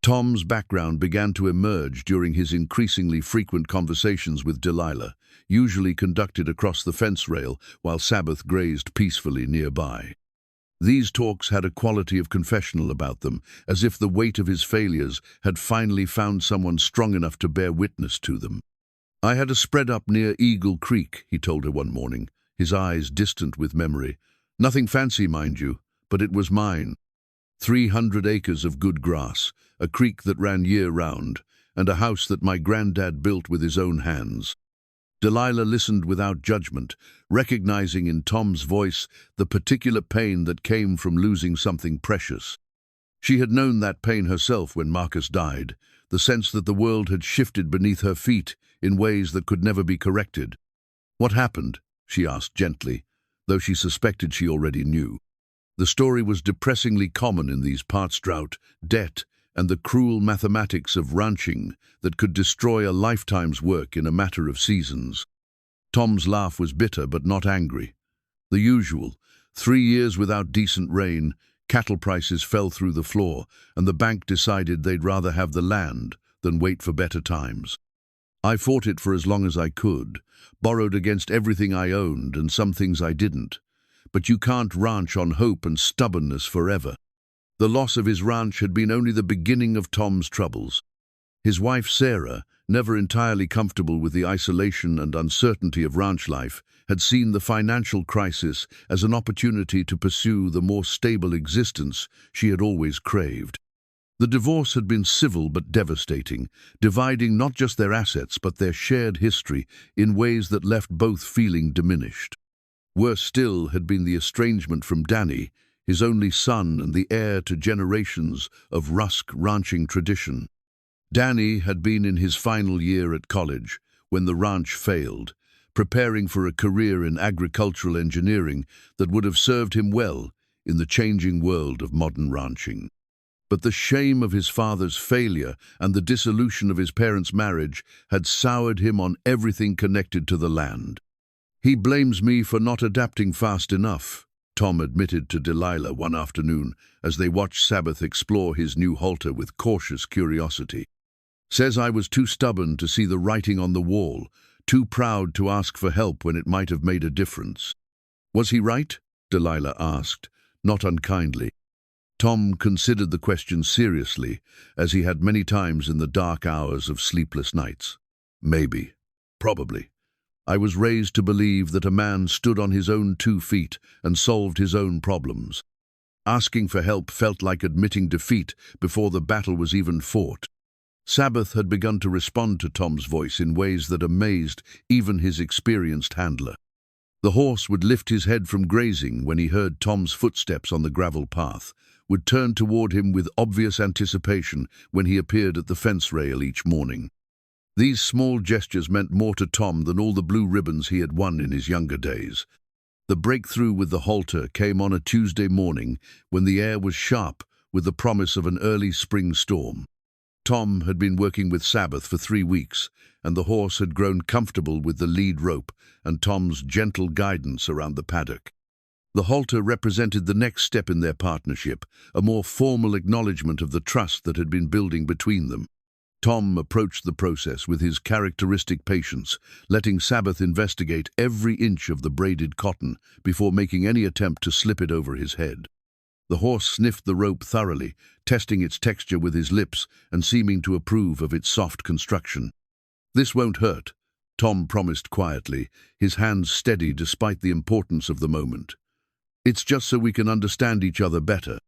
Tom's background began to emerge during his increasingly frequent conversations with Delilah, usually conducted across the fence rail while Sabbath grazed peacefully nearby. These talks had a quality of confessional about them, as if the weight of his failures had finally found someone strong enough to bear witness to them. "I had a spread up near Eagle Creek," he told her one morning, his eyes distant with memory. "Nothing fancy, mind you, but it was mine. 300 acres of good grass, a creek that ran year-round, and a house that my granddad built with his own hands." Delilah listened without judgment, recognizing in Tom's voice the particular pain that came from losing something precious. She had known that pain herself when Marcus died, the sense that the world had shifted beneath her feet in ways that could never be corrected. "What happened?" she asked gently, though she suspected she already knew. The story was depressingly common in these parts: drought, debt, and the cruel mathematics of ranching that could destroy a lifetime's work in a matter of seasons. Tom's laugh was bitter but not angry. The usual: 3 years without decent rain, cattle prices fell through the floor, and the bank decided they'd rather have the land than wait for better times. "I fought it for as long as I could, borrowed against everything I owned and some things I didn't. But you can't ranch on hope and stubbornness forever." The loss of his ranch had been only the beginning of Tom's troubles. His wife, Sarah, never entirely comfortable with the isolation and uncertainty of ranch life, had seen the financial crisis as an opportunity to pursue the more stable existence she had always craved. The divorce had been civil but devastating, dividing not just their assets but their shared history in ways that left both feeling diminished. Worse still had been the estrangement from Dany, his only son and the heir to generations of Rusk ranching tradition. Dany had been in his final year at college when the ranch failed, preparing for a career in agricultural engineering that would have served him well in the changing world of modern ranching. But the shame of his father's failure and the dissolution of his parents' marriage had soured him on everything connected to the land. "He blames me for not adapting fast enough," Tom admitted to Delilah one afternoon as they watched Sabbath explore his new halter with cautious curiosity. "Says I was too stubborn to see the writing on the wall, too proud to ask for help when it might have made a difference." "Was he right?" Delilah asked, not unkindly. Tom considered the question seriously, as he had many times in the dark hours of sleepless nights. "Maybe. Probably. I was raised to believe that a man stood on his own 2 feet and solved his own problems. Asking for help felt like admitting defeat before the battle was even fought." Sabbath had begun to respond to Tom's voice in ways that amazed even his experienced handler. The horse would lift his head from grazing when he heard Tom's footsteps on the gravel path, would turn toward him with obvious anticipation when he appeared at the fence rail each morning. These small gestures meant more to Tom than all the blue ribbons he had won in his younger days. The breakthrough with the halter came on a Tuesday morning when the air was sharp with the promise of an early spring storm. Tom had been working with Sabbath for 3 weeks, and the horse had grown comfortable with the lead rope and Tom's gentle guidance around the paddock. The halter represented the next step in their partnership, a more formal acknowledgement of the trust that had been building between them. Tom approached the process with his characteristic patience, letting Sabbath investigate every inch of the braided cotton before making any attempt to slip it over his head. The horse sniffed the rope thoroughly, testing its texture with his lips and seeming to approve of its soft construction. "This won't hurt," Tom promised quietly, his hands steady despite the importance of the moment. "It's just so we can understand each other better."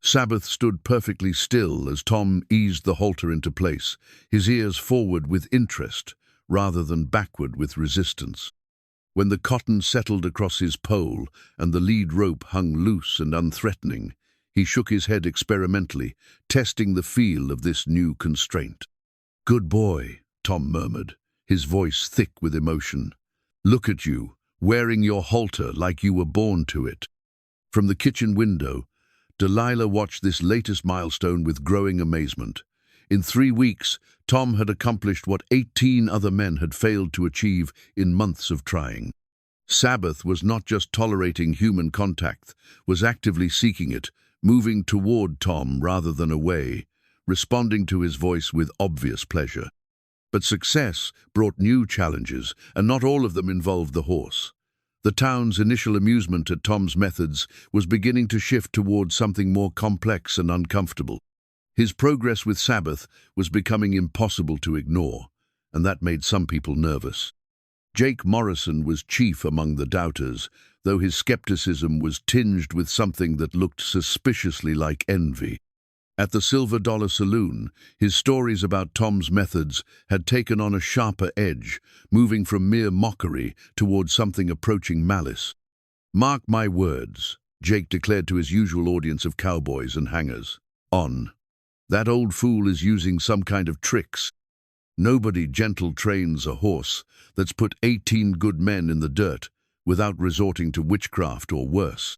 Sabbath stood perfectly still as Tom eased the halter into place, his ears forward with interest rather than backward with resistance. When the cotton settled across his pole and the lead rope hung loose and unthreatening, he shook his head experimentally, testing the feel of this new constraint. "Good boy," Tom murmured, his voice thick with emotion. "Look at you, wearing your halter like you were born to it." From the kitchen window, Delilah watched this latest milestone with growing amazement. In 3 weeks, Tom had accomplished what 18 other men had failed to achieve in months of trying. Sabbath was not just tolerating human contact, was actively seeking it, moving toward Tom rather than away, responding to his voice with obvious pleasure. But success brought new challenges, and not all of them involved the horse. The town's initial amusement at Tom's methods was beginning to shift towards something more complex and uncomfortable. His progress with Sabbath was becoming impossible to ignore, and that made some people nervous. Jake Morrison was chief among the doubters, though his skepticism was tinged with something that looked suspiciously like envy. At the Silver Dollar Saloon, his stories about Tom's methods had taken on a sharper edge, moving from mere mockery towards something approaching malice. "Mark my words," Jake declared to his usual audience of cowboys and hangers. "That old fool is using some kind of tricks. Nobody gentle trains a horse that's put 18 good men in the dirt without resorting to witchcraft or worse."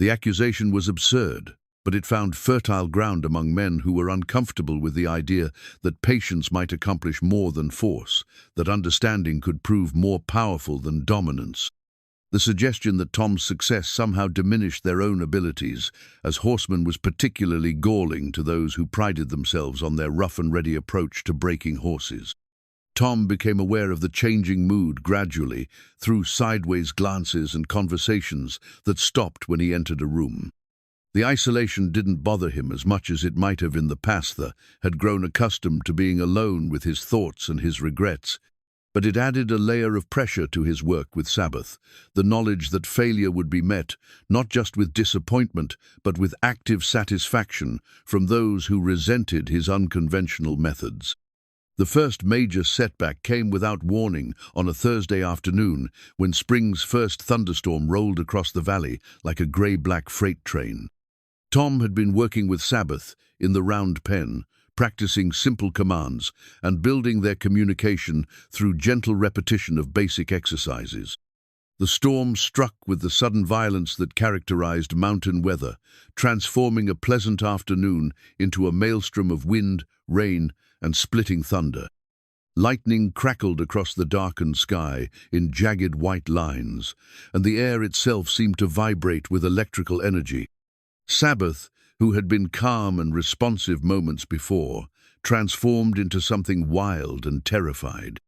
The accusation was absurd, but it found fertile ground among men who were uncomfortable with the idea that patience might accomplish more than force, that understanding could prove more powerful than dominance. The suggestion that Tom's success somehow diminished their own abilities as horsemen was particularly galling to those who prided themselves on their rough-and-ready approach to breaking horses. Tom became aware of the changing mood gradually through sideways glances and conversations that stopped when he entered a room. The isolation didn't bother him as much as it might have in the past. He had grown accustomed to being alone with his thoughts and his regrets. But it added a layer of pressure to his work with Sabbath, the knowledge that failure would be met not just with disappointment, but with active satisfaction from those who resented his unconventional methods. The first major setback came without warning on a Thursday afternoon when spring's first thunderstorm rolled across the valley like a grey-black freight train. Tom had been working with Sabbath in the round pen, practicing simple commands and building their communication through gentle repetition of basic exercises. The storm struck with the sudden violence that characterized mountain weather, transforming a pleasant afternoon into a maelstrom of wind, rain, and splitting thunder. Lightning crackled across the darkened sky in jagged white lines, and the air itself seemed to vibrate with electrical energy. Sabbath, who had been calm and responsive moments before, transformed into something wild and terrified.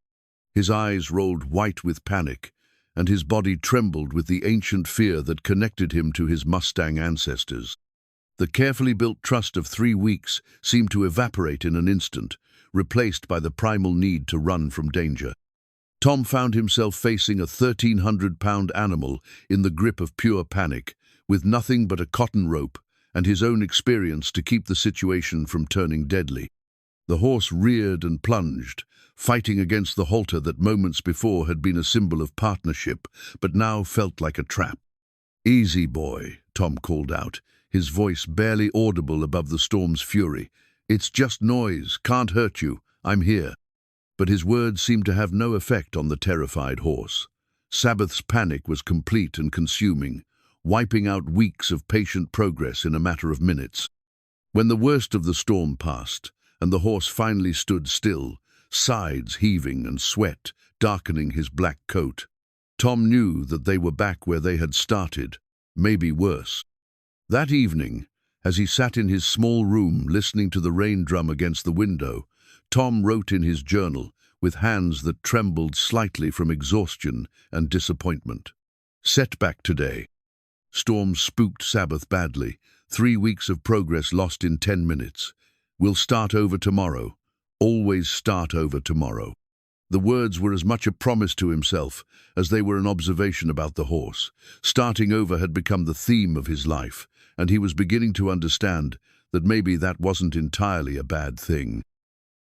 His eyes rolled white with panic, and his body trembled with the ancient fear that connected him to his Mustang ancestors. The carefully built trust of 3 weeks seemed to evaporate in an instant, replaced by the primal need to run from danger. Tom found himself facing a 1,300-pound animal in the grip of pure panic, with nothing but a cotton rope and his own experience to keep the situation from turning deadly. The horse reared and plunged, fighting against the halter that moments before had been a symbol of partnership, but now felt like a trap. "Easy, boy," Tom called out, his voice barely audible above the storm's fury. "It's just noise, can't hurt you, I'm here." But his words seemed to have no effect on the terrified horse. Sabbath's panic was complete and consuming, wiping out weeks of patient progress in a matter of minutes. When the worst of the storm passed, and the horse finally stood still, sides heaving and sweat darkening his black coat, Tom knew that they were back where they had started, maybe worse. That evening, as he sat in his small room listening to the rain drum against the window, Tom wrote in his journal with hands that trembled slightly from exhaustion and disappointment. Setback today. Storm spooked Sabbath badly. 3 weeks of progress lost in 10 minutes. We'll start over tomorrow. Always start over tomorrow. The words were as much a promise to himself as they were an observation about the horse. Starting over had become the theme of his life, and he was beginning to understand that maybe that wasn't entirely a bad thing.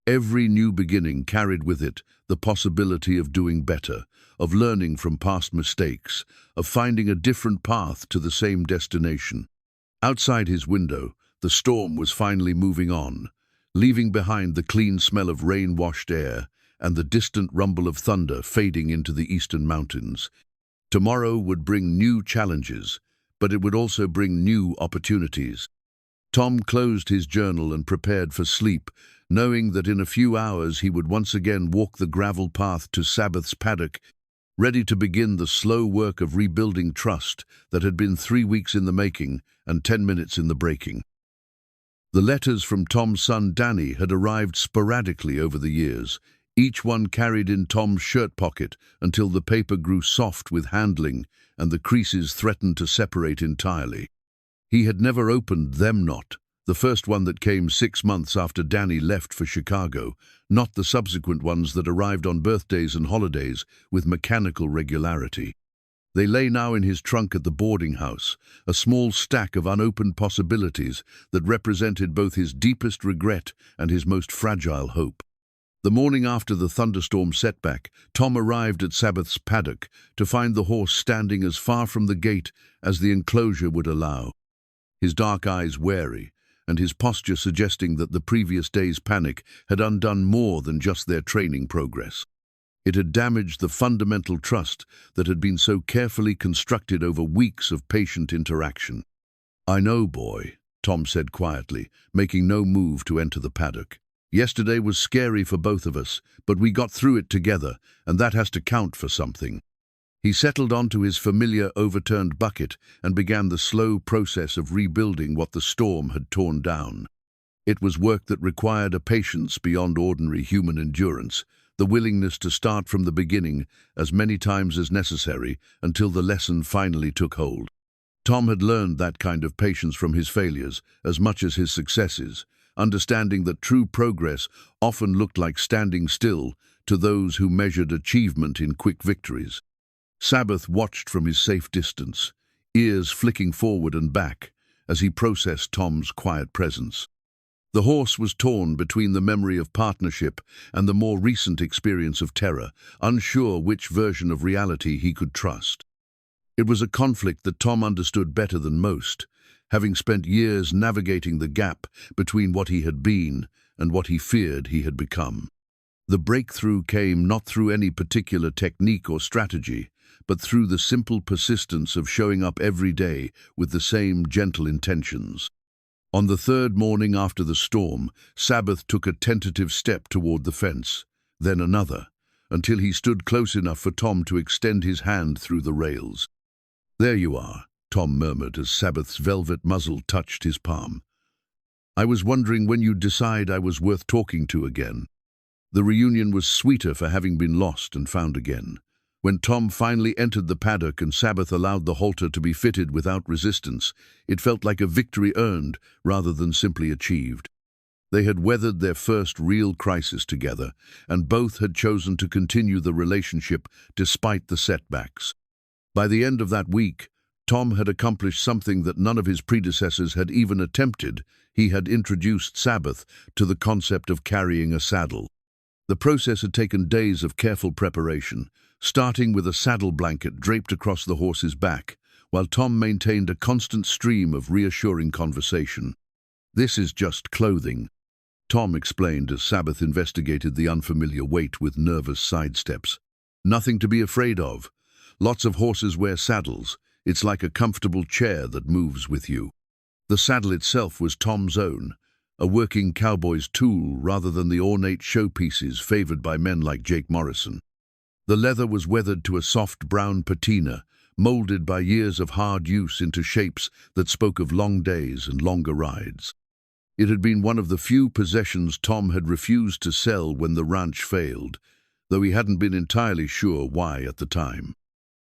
Every new beginning carried with it the possibility of doing better, of learning from past mistakes, of finding a different path to the same destination. Outside his window, the storm was finally moving on, leaving behind the clean smell of rain-washed air and the distant rumble of thunder fading into the eastern mountains. Tomorrow would bring new challenges, but it would also bring new opportunities. Tom closed his journal and prepared for sleep, knowing that in a few hours he would once again walk the gravel path to Sabbath's paddock, ready to begin the slow work of rebuilding trust that had been 3 weeks in the making and 10 minutes in the breaking. The letters from Tom's son Dany had arrived sporadically over the years, each one carried in Tom's shirt pocket until the paper grew soft with handling and the creases threatened to separate entirely. He had never opened them, not the first one that came 6 months after Dany left for Chicago, not the subsequent ones that arrived on birthdays and holidays with mechanical regularity. They lay now in his trunk at the boarding house, a small stack of unopened possibilities that represented both his deepest regret and his most fragile hope. The morning after the thunderstorm setback, Tom arrived at Sabbath's paddock to find the horse standing as far from the gate as the enclosure would allow. His dark eyes wary, and his posture suggesting that the previous day's panic had undone more than just their training progress. It had damaged the fundamental trust that had been so carefully constructed over weeks of patient interaction. "I know, boy," Tom said quietly, making no move to enter the paddock. "Yesterday was scary for both of us, but we got through it together, and that has to count for something." He settled onto his familiar overturned bucket and began the slow process of rebuilding what the storm had torn down. It was work that required a patience beyond ordinary human endurance, the willingness to start from the beginning as many times as necessary until the lesson finally took hold. Tom had learned that kind of patience from his failures as much as his successes, understanding that true progress often looked like standing still, to those who measured achievement in quick victories. Sabbath watched from his safe distance, ears flicking forward and back as he processed Tom's quiet presence. The horse was torn between the memory of partnership and the more recent experience of terror, unsure which version of reality he could trust. It was a conflict that Tom understood better than most, having spent years navigating the gap between what he had been and what he feared he had become. The breakthrough came not through any particular technique or strategy, but through the simple persistence of showing up every day with the same gentle intentions. On the third morning after the storm, Sabbath took a tentative step toward the fence, then another, until he stood close enough for Tom to extend his hand through the rails. "There you are," Tom murmured as Sabbath's velvet muzzle touched his palm. "I was wondering when you'd decide I was worth talking to again." The reunion was sweeter for having been lost and found again. When Tom finally entered the paddock and Sabbath allowed the halter to be fitted without resistance, it felt like a victory earned rather than simply achieved. They had weathered their first real crisis together, and both had chosen to continue the relationship despite the setbacks. By the end of that week, Tom had accomplished something that none of his predecessors had even attempted. He had introduced Sabbath to the concept of carrying a saddle. The process had taken days of careful preparation, starting with a saddle blanket draped across the horse's back, while Tom maintained a constant stream of reassuring conversation. "This is just clothing," Tom explained as Sabbath investigated the unfamiliar weight with nervous sidesteps. "Nothing to be afraid of. Lots of horses wear saddles. It's like a comfortable chair that moves with you." The saddle itself was Tom's own, a working cowboy's tool rather than the ornate showpieces favored by men like Jake Morrison. The leather was weathered to a soft brown patina, molded by years of hard use into shapes that spoke of long days and longer rides. It had been one of the few possessions Tom had refused to sell when the ranch failed, though he hadn't been entirely sure why at the time.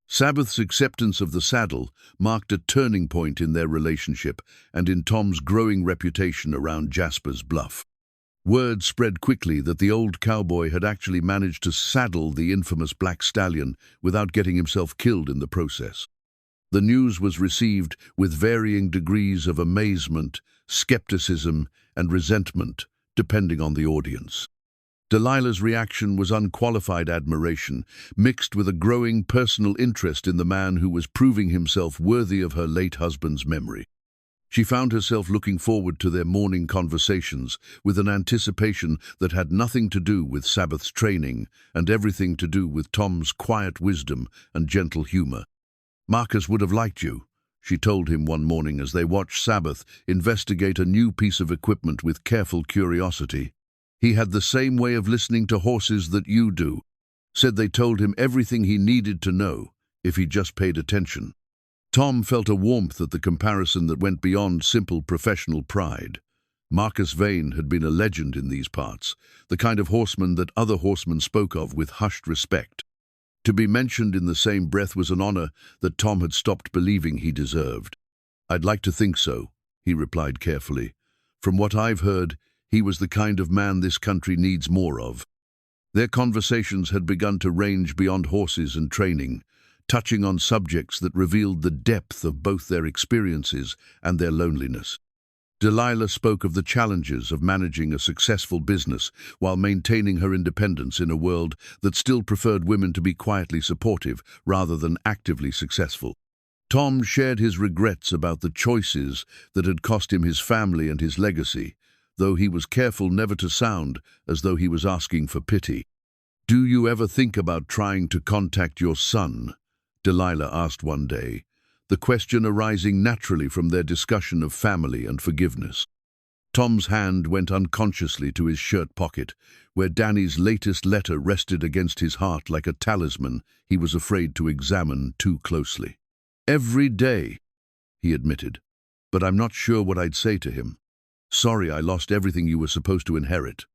Sabbath's acceptance of the saddle marked a turning point in their relationship and in Tom's growing reputation around Jasper's Bluff. Word spread quickly that the old cowboy had actually managed to saddle the infamous black stallion without getting himself killed in the process. The news was received with varying degrees of amazement, skepticism, and resentment, depending on the audience. Delilah's reaction was unqualified admiration, mixed with a growing personal interest in the man who was proving himself worthy of her late husband's memory. She found herself looking forward to their morning conversations with an anticipation that had nothing to do with Sabbath's training and everything to do with Tom's quiet wisdom and gentle humor. "Marcus would have liked you," she told him one morning as they watched Sabbath investigate a new piece of equipment with careful curiosity. "He had the same way of listening to horses that you do. Said they told him everything he needed to know, if he just paid attention." Tom felt a warmth at the comparison that went beyond simple professional pride. Marcus Vane had been a legend in these parts, the kind of horseman that other horsemen spoke of with hushed respect. To be mentioned in the same breath was an honor that Tom had stopped believing he deserved. "I'd like to think so," he replied carefully. "From what I've heard, he was the kind of man this country needs more of." Their conversations had begun to range beyond horses and training, touching on subjects that revealed the depth of both their experiences and their loneliness. Delilah spoke of the challenges of managing a successful business while maintaining her independence in a world that still preferred women to be quietly supportive rather than actively successful. Tom shared his regrets about the choices that had cost him his family and his legacy, though he was careful never to sound as though he was asking for pity. "Do you ever think about trying to contact your son?" Delilah asked one day, the question arising naturally from their discussion of family and forgiveness. Tom's hand went unconsciously to his shirt pocket, where Dany's latest letter rested against his heart like a talisman he was afraid to examine too closely. "Every day," he admitted, "but I'm not sure what I'd say to him. Sorry I lost everything you were supposed to inherit."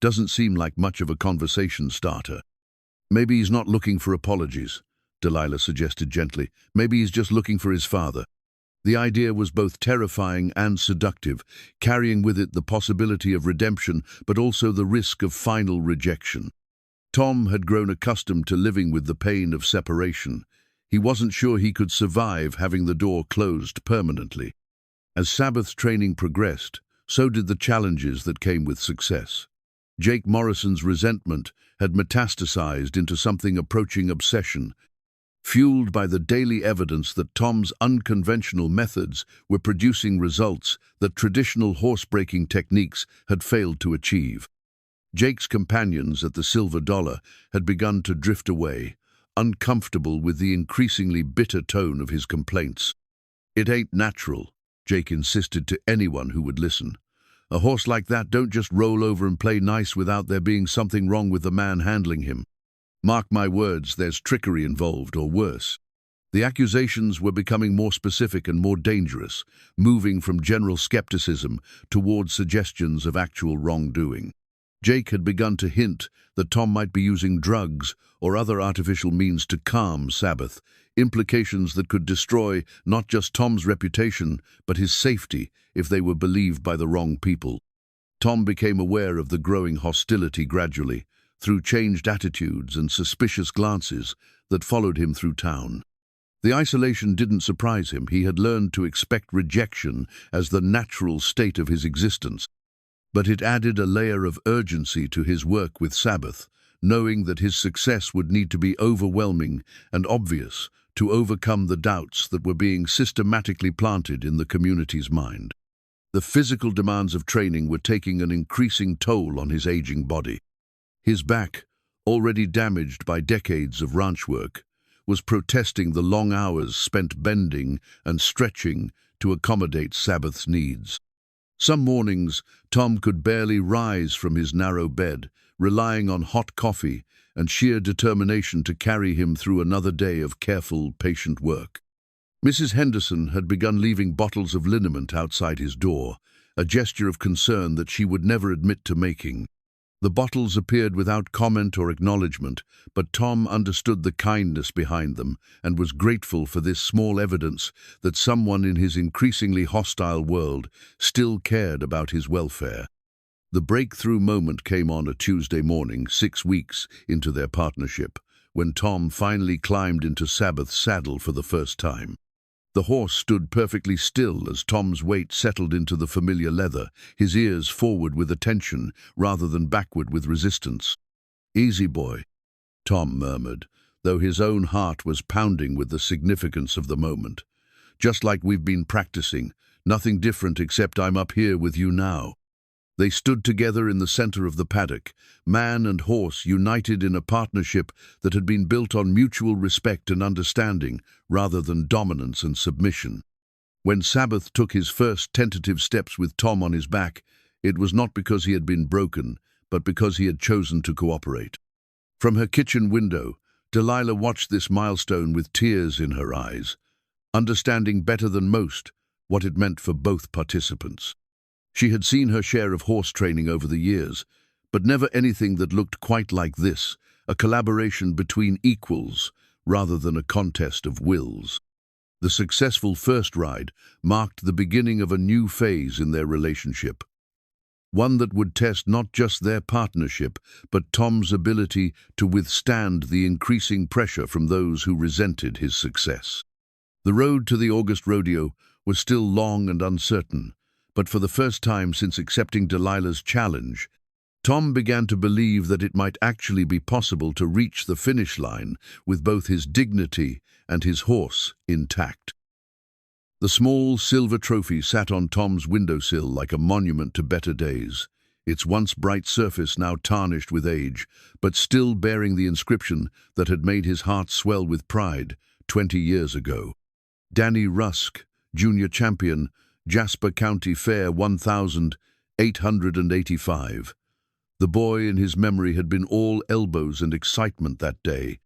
Doesn't seem like much of a conversation starter. "Maybe he's not looking for apologies," Delilah suggested gently. "Maybe he's just looking for his father." The idea was both terrifying and seductive, carrying with it the possibility of redemption but also the risk of final rejection. Tom had grown accustomed to living with the pain of separation. He wasn't sure he could survive having the door closed permanently. As Sabbath's training progressed, so did the challenges that came with success. Jake Morrison's resentment had metastasized into something approaching obsession, fueled by the daily evidence that Tom's unconventional methods were producing results that traditional horse-breaking techniques had failed to achieve. Jake's companions at the Silver Dollar had begun to drift away, uncomfortable with the increasingly bitter tone of his complaints. "It ain't natural," Jake insisted to anyone who would listen. "A horse like that don't just roll over and play nice without there being something wrong with the man handling him. Mark my words, there's trickery involved, or worse." The accusations were becoming more specific and more dangerous, moving from general skepticism towards suggestions of actual wrongdoing. Jake had begun to hint that Tom might be using drugs or other artificial means to calm Sabbath, implications that could destroy not just Tom's reputation, but his safety if they were believed by the wrong people. Tom became aware of the growing hostility gradually, through changed attitudes and suspicious glances that followed him through town. The isolation didn't surprise him. He had learned to expect rejection as the natural state of his existence. But it added a layer of urgency to his work with Sabbath, knowing that his success would need to be overwhelming and obvious to overcome the doubts that were being systematically planted in the community's mind. The physical demands of training were taking an increasing toll on his aging body. His back, already damaged by decades of ranch work, was protesting the long hours spent bending and stretching to accommodate Sabbath's needs. Some mornings, Tom could barely rise from his narrow bed, relying on hot coffee and sheer determination to carry him through another day of careful, patient work. Mrs. Henderson had begun leaving bottles of liniment outside his door, a gesture of concern that she would never admit to making. The bottles appeared without comment or acknowledgement, but Tom understood the kindness behind them and was grateful for this small evidence that someone in his increasingly hostile world still cared about his welfare. The breakthrough moment came on a Tuesday morning, 6 weeks into their partnership, when Tom finally climbed into Sabbath's saddle for the first time. The horse stood perfectly still as Tom's weight settled into the familiar leather, his ears forward with attention rather than backward with resistance. "Easy, boy," Tom murmured, though his own heart was pounding with the significance of the moment. "Just like we've been practicing, nothing different except I'm up here with you now." They stood together in the center of the paddock, man and horse united in a partnership that had been built on mutual respect and understanding, rather than dominance and submission. When Sabbath took his first tentative steps with Tom on his back, it was not because he had been broken, but because he had chosen to cooperate. From her kitchen window, Delilah watched this milestone with tears in her eyes, understanding better than most what it meant for both participants. She had seen her share of horse training over the years, but never anything that looked quite like this, a collaboration between equals rather than a contest of wills. The successful first ride marked the beginning of a new phase in their relationship, one that would test not just their partnership, but Tom's ability to withstand the increasing pressure from those who resented his success. The road to the August rodeo was still long and uncertain, but for the first time since accepting Delilah's challenge, Tom began to believe that it might actually be possible to reach the finish line with both his dignity and his horse intact. The small silver trophy sat on Tom's windowsill like a monument to better days, its once bright surface now tarnished with age, but still bearing the inscription that had made his heart swell with pride 20 years ago. Dany Rusk, Junior Champion, Jasper County Fair 1885. The boy in his memory had been all elbows and excitement that day,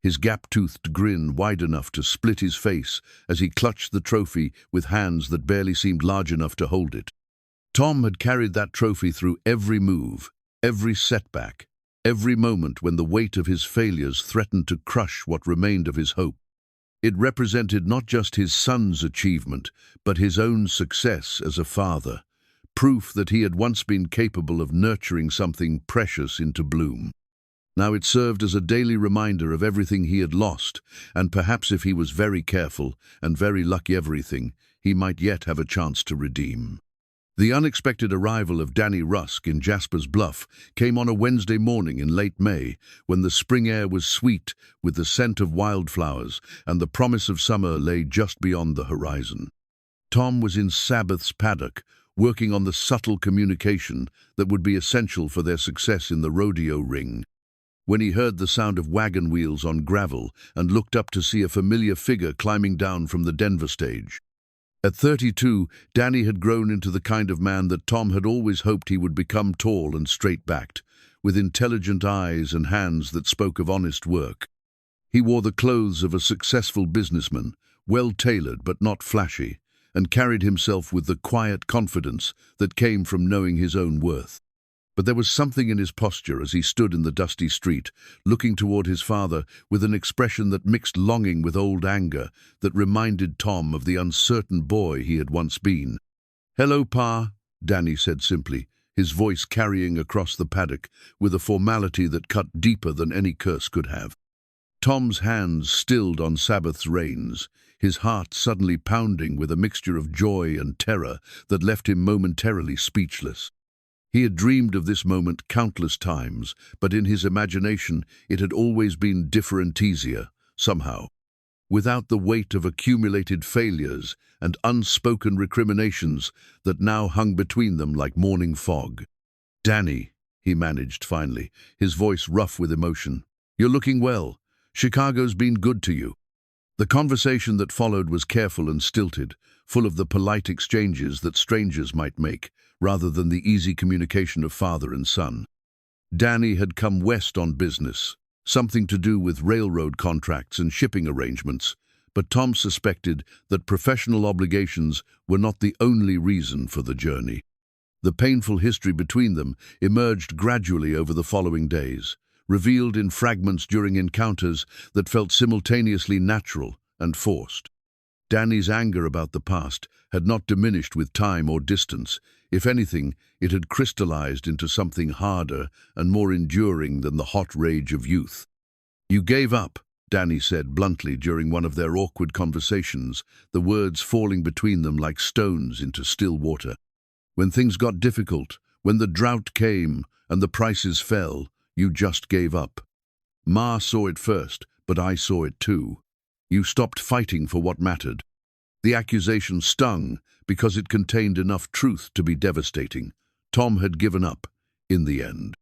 his gap-toothed grin wide enough to split his face as he clutched the trophy with hands that barely seemed large enough to hold it. Tom had carried that trophy through every move, every setback, every moment when the weight of his failures threatened to crush what remained of his hope. It represented not just his son's achievement, but his own success as a father, proof that he had once been capable of nurturing something precious into bloom. Now it served as a daily reminder of everything he had lost, and perhaps if he was very careful and very lucky everything, he might yet have a chance to redeem. The unexpected arrival of Dany Rusk in Jasper's Bluff came on a Wednesday morning in late May, when the spring air was sweet with the scent of wildflowers and the promise of summer lay just beyond the horizon. Tom was in Sabbath's paddock, working on the subtle communication that would be essential for their success in the rodeo ring. When he heard the sound of wagon wheels on gravel and looked up to see a familiar figure climbing down from the Denver stage. At 32, Dany had grown into the kind of man that Tom had always hoped he would become, tall and straight-backed, with intelligent eyes and hands that spoke of honest work. He wore the clothes of a successful businessman, well-tailored but not flashy, and carried himself with the quiet confidence that came from knowing his own worth. But there was something in his posture as he stood in the dusty street, looking toward his father with an expression that mixed longing with old anger, that reminded Tom of the uncertain boy he had once been. "Hello, Pa," Dany said simply, his voice carrying across the paddock with a formality that cut deeper than any curse could have. Tom's hands stilled on Sabbath's reins, his heart suddenly pounding with a mixture of joy and terror that left him momentarily speechless. He had dreamed of this moment countless times, but in his imagination it had always been different, easier, somehow. Without the weight of accumulated failures and unspoken recriminations that now hung between them like morning fog. "Dany," he managed finally, his voice rough with emotion. "You're looking well. Chicago's been good to you." The conversation that followed was careful and stilted, full of the polite exchanges that strangers might make, rather than the easy communication of father and son. Dany had come west on business, something to do with railroad contracts and shipping arrangements, but Tom suspected that professional obligations were not the only reason for the journey. The painful history between them emerged gradually over the following days, revealed in fragments during encounters that felt simultaneously natural and forced. Dany's anger about the past had not diminished with time or distance. If anything, it had crystallized into something harder and more enduring than the hot rage of youth. "You gave up," Dany said bluntly during one of their awkward conversations, the words falling between them like stones into still water. "When things got difficult, when the drought came and the prices fell, you just gave up. Ma saw it first, but I saw it too. You stopped fighting for what mattered." The accusation stung because it contained enough truth to be devastating. Tom had given up, in the end.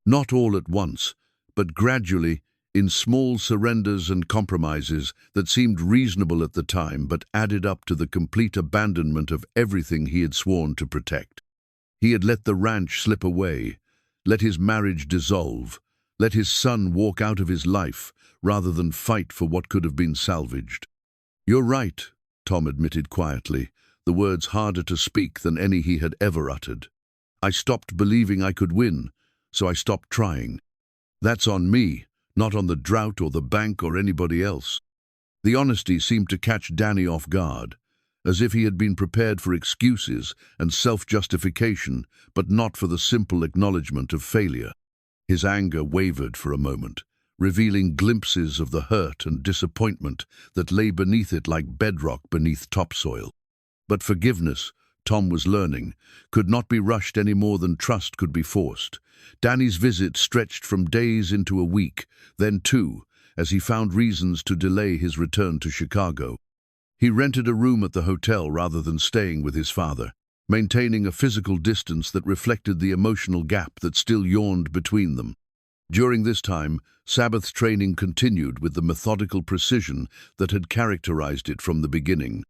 Not all at once, but gradually, in small surrenders and compromises that seemed reasonable at the time but added up to the complete abandonment of everything he had sworn to protect. He had let the ranch slip away, let his marriage dissolve, let his son walk out of his life rather than fight for what could have been salvaged. "You're right," Tom admitted quietly, the words harder to speak than any he had ever uttered. "I stopped believing I could win, so I stopped trying. That's on me, not on the drought or the bank or anybody else." The honesty seemed to catch Dany off guard, as if he had been prepared for excuses and self-justification, but not for the simple acknowledgement of failure. His anger wavered for a moment, revealing glimpses of the hurt and disappointment that lay beneath it like bedrock beneath topsoil. But forgiveness, Tom was learning, could not be rushed any more than trust could be forced. Dany's visit stretched from days into a week, then two, as he found reasons to delay his return to Chicago. He rented a room at the hotel rather than staying with his father, maintaining a physical distance that reflected the emotional gap that still yawned between them. During this time, Sabbath's training continued with the methodical precision that had characterized it from the beginning.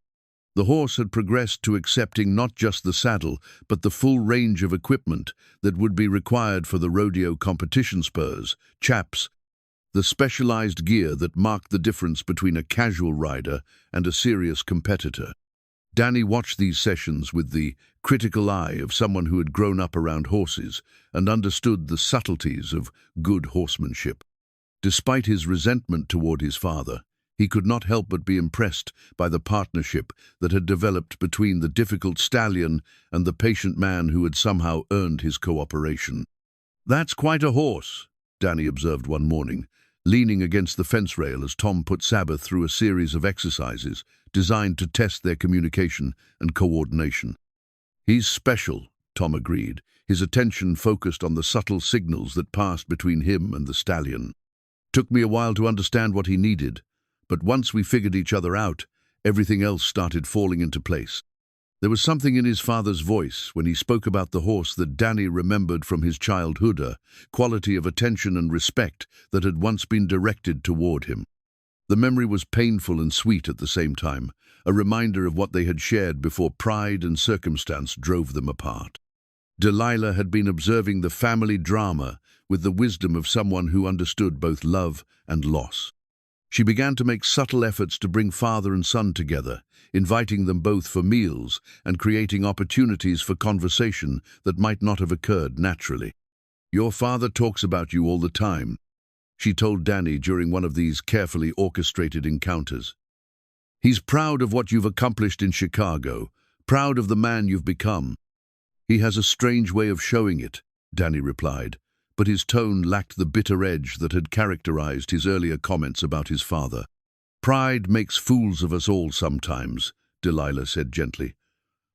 The horse had progressed to accepting not just the saddle, but the full range of equipment that would be required for the rodeo competition: spurs, chaps, the specialized gear that marked the difference between a casual rider and a serious competitor. Dany watched these sessions with the critical eye of someone who had grown up around horses and understood the subtleties of good horsemanship. Despite his resentment toward his father, he could not help but be impressed by the partnership that had developed between the difficult stallion and the patient man who had somehow earned his cooperation. "That's quite a horse," Dany observed one morning, leaning against the fence rail as Tom put Sabbath through a series of exercises designed to test their communication and coordination. "He's special," Tom agreed, his attention focused on the subtle signals that passed between him and the stallion. "Took me a while to understand what he needed, but once we figured each other out, everything else started falling into place." There was something in his father's voice when he spoke about the horse that Dany remembered from his childhood, a quality of attention and respect that had once been directed toward him. The memory was painful and sweet at the same time, a reminder of what they had shared before pride and circumstance drove them apart. Delilah had been observing the family drama with the wisdom of someone who understood both love and loss. She began to make subtle efforts to bring father and son together, inviting them both for meals and creating opportunities for conversation that might not have occurred naturally. "Your father talks about you all the time," she told Dany during one of these carefully orchestrated encounters. "He's proud of what you've accomplished in Chicago, proud of the man you've become." "He has a strange way of showing it," Dany replied, but his tone lacked the bitter edge that had characterized his earlier comments about his father. "Pride makes fools of us all sometimes," Delilah said gently.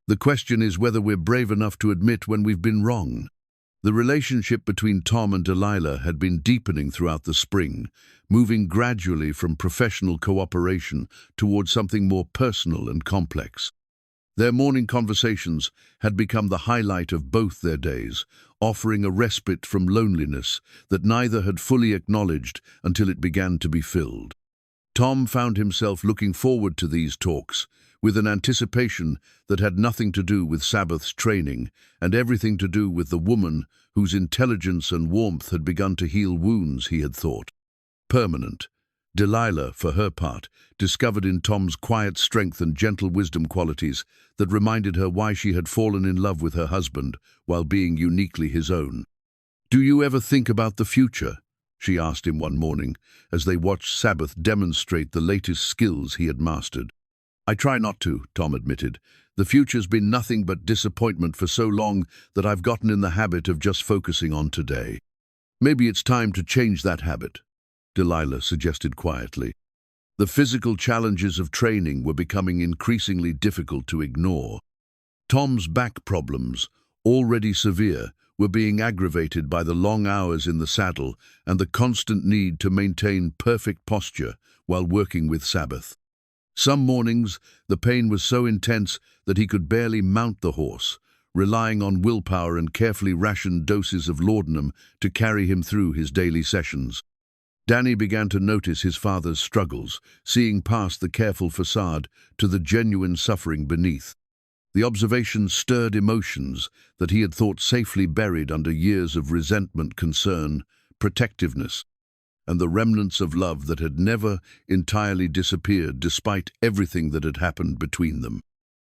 "The question is whether we're brave enough to admit when we've been wrong." The relationship between Tom and Delilah had been deepening throughout the spring, moving gradually from professional cooperation toward something more personal and complex. Their morning conversations had become the highlight of both their days, offering a respite from loneliness that neither had fully acknowledged until it began to be filled. Tom found himself looking forward to these talks, with an anticipation that had nothing to do with Sabbath's training and everything to do with the woman whose intelligence and warmth had begun to heal wounds he had thought permanent. Delilah, for her part, discovered in Tom's quiet strength and gentle wisdom qualities that reminded her why she had fallen in love with her husband while being uniquely his own. "Do you ever think about the future?" she asked him one morning as they watched Sabbath demonstrate the latest skills he had mastered. "I try not to," Tom admitted. "The future's been nothing but disappointment for so long that I've gotten in the habit of just focusing on today." "Maybe it's time to change that habit," Delilah suggested quietly. The physical challenges of training were becoming increasingly difficult to ignore. Tom's back problems, already severe, were being aggravated by the long hours in the saddle and the constant need to maintain perfect posture while working with Sabbath. Some mornings, the pain was so intense that he could barely mount the horse, relying on willpower and carefully rationed doses of laudanum to carry him through his daily sessions. Dany began to notice his father's struggles, seeing past the careful facade to the genuine suffering beneath. The observation stirred emotions that he had thought safely buried under years of resentment, concern, protectiveness, and the remnants of love that had never entirely disappeared despite everything that had happened between them.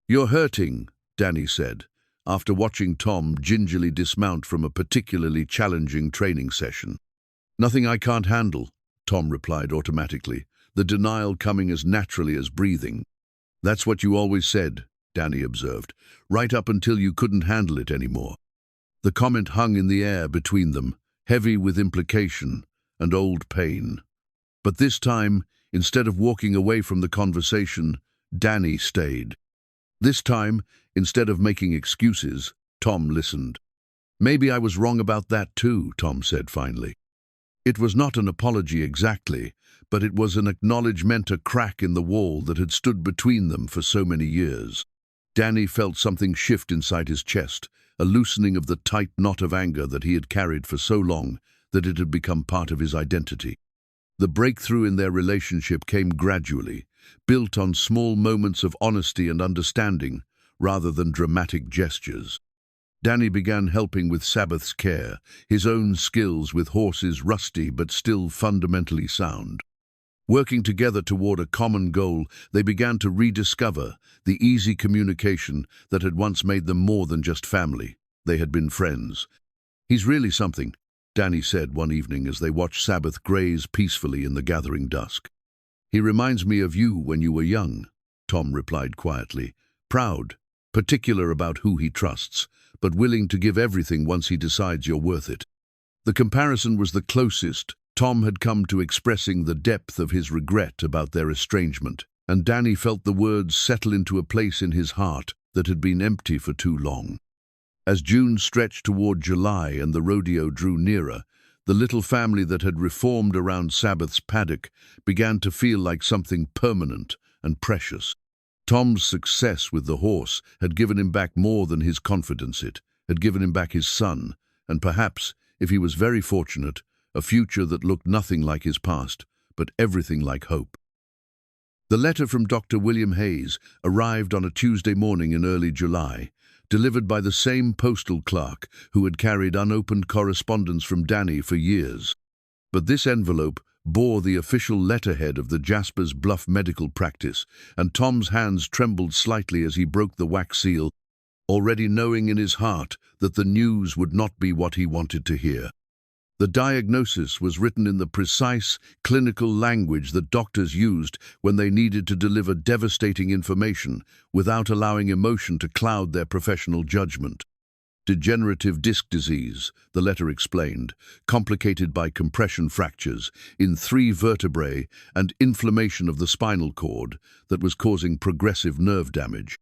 "You're hurting," Dany said, after watching Tom gingerly dismount from a particularly challenging training session. "Nothing I can't handle," Tom replied automatically, the denial coming as naturally as breathing. "That's what you always said," Dany observed, "right up until you couldn't handle it anymore." The comment hung in the air between them, heavy with implication and old pain. But this time, instead of walking away from the conversation, Dany stayed. This time, instead of making excuses, Tom listened. "Maybe I was wrong about that too," Tom said finally. It was not an apology exactly, but it was an acknowledgement, a crack in the wall that had stood between them for so many years. Dany felt something shift inside his chest, a loosening of the tight knot of anger that he had carried for so long that it had become part of his identity. The breakthrough in their relationship came gradually, built on small moments of honesty and understanding rather than dramatic gestures. Dany began helping with Sabbath's care, his own skills with horses rusty but still fundamentally sound. Working together toward a common goal, they began to rediscover the easy communication that had once made them more than just family. They had been friends. "He's really something," Dany said one evening as they watched Sabbath graze peacefully in the gathering dusk. "He reminds me of you when you were young," Tom replied quietly, proud, particular about who he trusts, but willing to give everything once he decides you're worth it. The comparison was the closest Tom had come to expressing the depth of his regret about their estrangement, and Dany felt the words settle into a place in his heart that had been empty for too long. As June stretched toward July and the rodeo drew nearer, the little family that had reformed around Sabbath's paddock began to feel like something permanent and precious. Tom's success with the horse had given him back more than his confidence. It had given him back his son, and perhaps, if he was very fortunate, a future that looked nothing like his past, but everything like hope. The letter from Dr. William Hayes arrived on a Tuesday morning in early July, delivered by the same postal clerk who had carried unopened correspondence from Dany for years. But this envelope bore the official letterhead of the Jasper's Bluff medical practice, and Tom's hands trembled slightly as he broke the wax seal, already knowing in his heart that the news would not be what he wanted to hear. The diagnosis was written in the precise, clinical language that doctors used when they needed to deliver devastating information without allowing emotion to cloud their professional judgment. Degenerative disc disease, the letter explained, complicated by compression fractures in 3 vertebrae and inflammation of the spinal cord that was causing progressive nerve damage.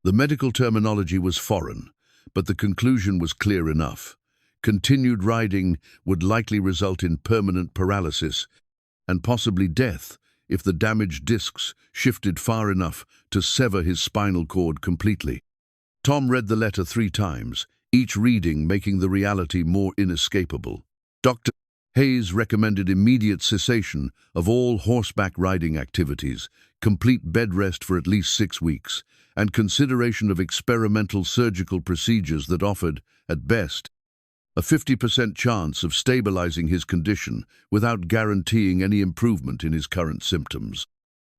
The medical terminology was foreign, but the conclusion was clear enough. Continued riding would likely result in permanent paralysis and possibly death if the damaged discs shifted far enough to sever his spinal cord completely. Tom read the letter 3 times, each reading making the reality more inescapable. Dr. Hayes recommended immediate cessation of all horseback riding activities, complete bed rest for at least 6 weeks, and consideration of experimental surgical procedures that offered, at best, a 50% chance of stabilizing his condition without guaranteeing any improvement in his current symptoms.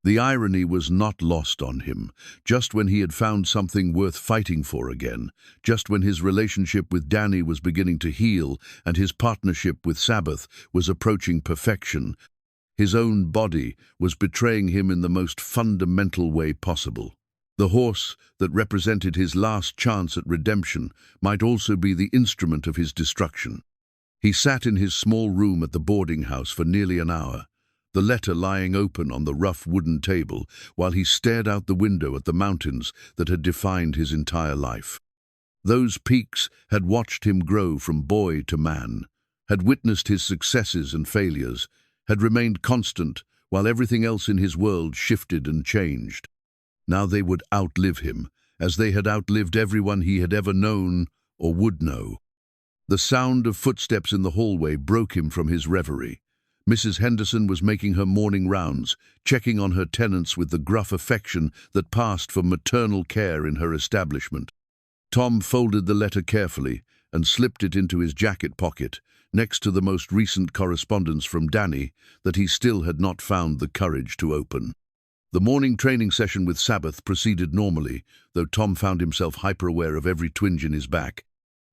The irony was not lost on him. Just when he had found something worth fighting for again, just when his relationship with Dany was beginning to heal and his partnership with Sabbath was approaching perfection, his own body was betraying him in the most fundamental way possible. The horse that represented his last chance at redemption might also be the instrument of his destruction. He sat in his small room at the boarding house for nearly an hour, the letter lying open on the rough wooden table, while he stared out the window at the mountains that had defined his entire life. Those peaks had watched him grow from boy to man, had witnessed his successes and failures, had remained constant while everything else in his world shifted and changed. Now they would outlive him, as they had outlived everyone he had ever known or would know. The sound of footsteps in the hallway broke him from his reverie. Mrs. Henderson was making her morning rounds, checking on her tenants with the gruff affection that passed for maternal care in her establishment. Tom folded the letter carefully and slipped it into his jacket pocket, next to the most recent correspondence from Dany that he still had not found the courage to open. The morning training session with Sabbath proceeded normally, though Tom found himself hyper-aware of every twinge in his back.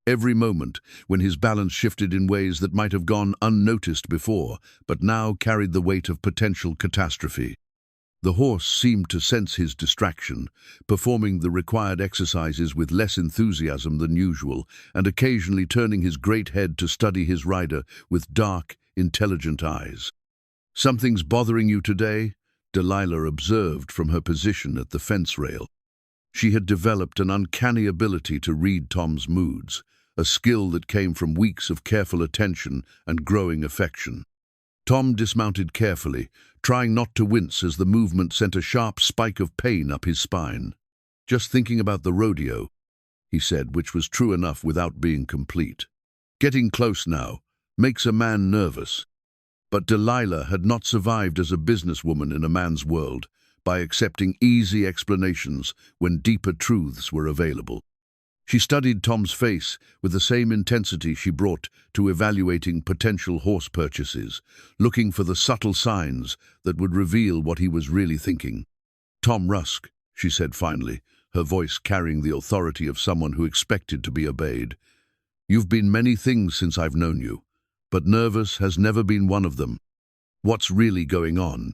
Every moment when his balance shifted in ways that might have gone unnoticed before, but now carried the weight of potential catastrophe. The horse seemed to sense his distraction, performing the required exercises with less enthusiasm than usual, and occasionally turning his great head to study his rider with dark, intelligent eyes. "Something's bothering you today?" Delilah observed from her position at the fence rail. She had developed an uncanny ability to read Tom's moods, a skill that came from weeks of careful attention and growing affection. Tom dismounted carefully, trying not to wince as the movement sent a sharp spike of pain up his spine. "Just thinking about the rodeo," he said, which was true enough without being complete. "Getting close now makes a man nervous." But Delilah had not survived as a businesswoman in a man's world by accepting easy explanations when deeper truths were available. She studied Tom's face with the same intensity she brought to evaluating potential horse purchases, looking for the subtle signs that would reveal what he was really thinking. "Tom Rusk," she said finally, her voice carrying the authority of someone who expected to be obeyed. "You've been many things since I've known you, but nervous has never been one of them. What's really going on?"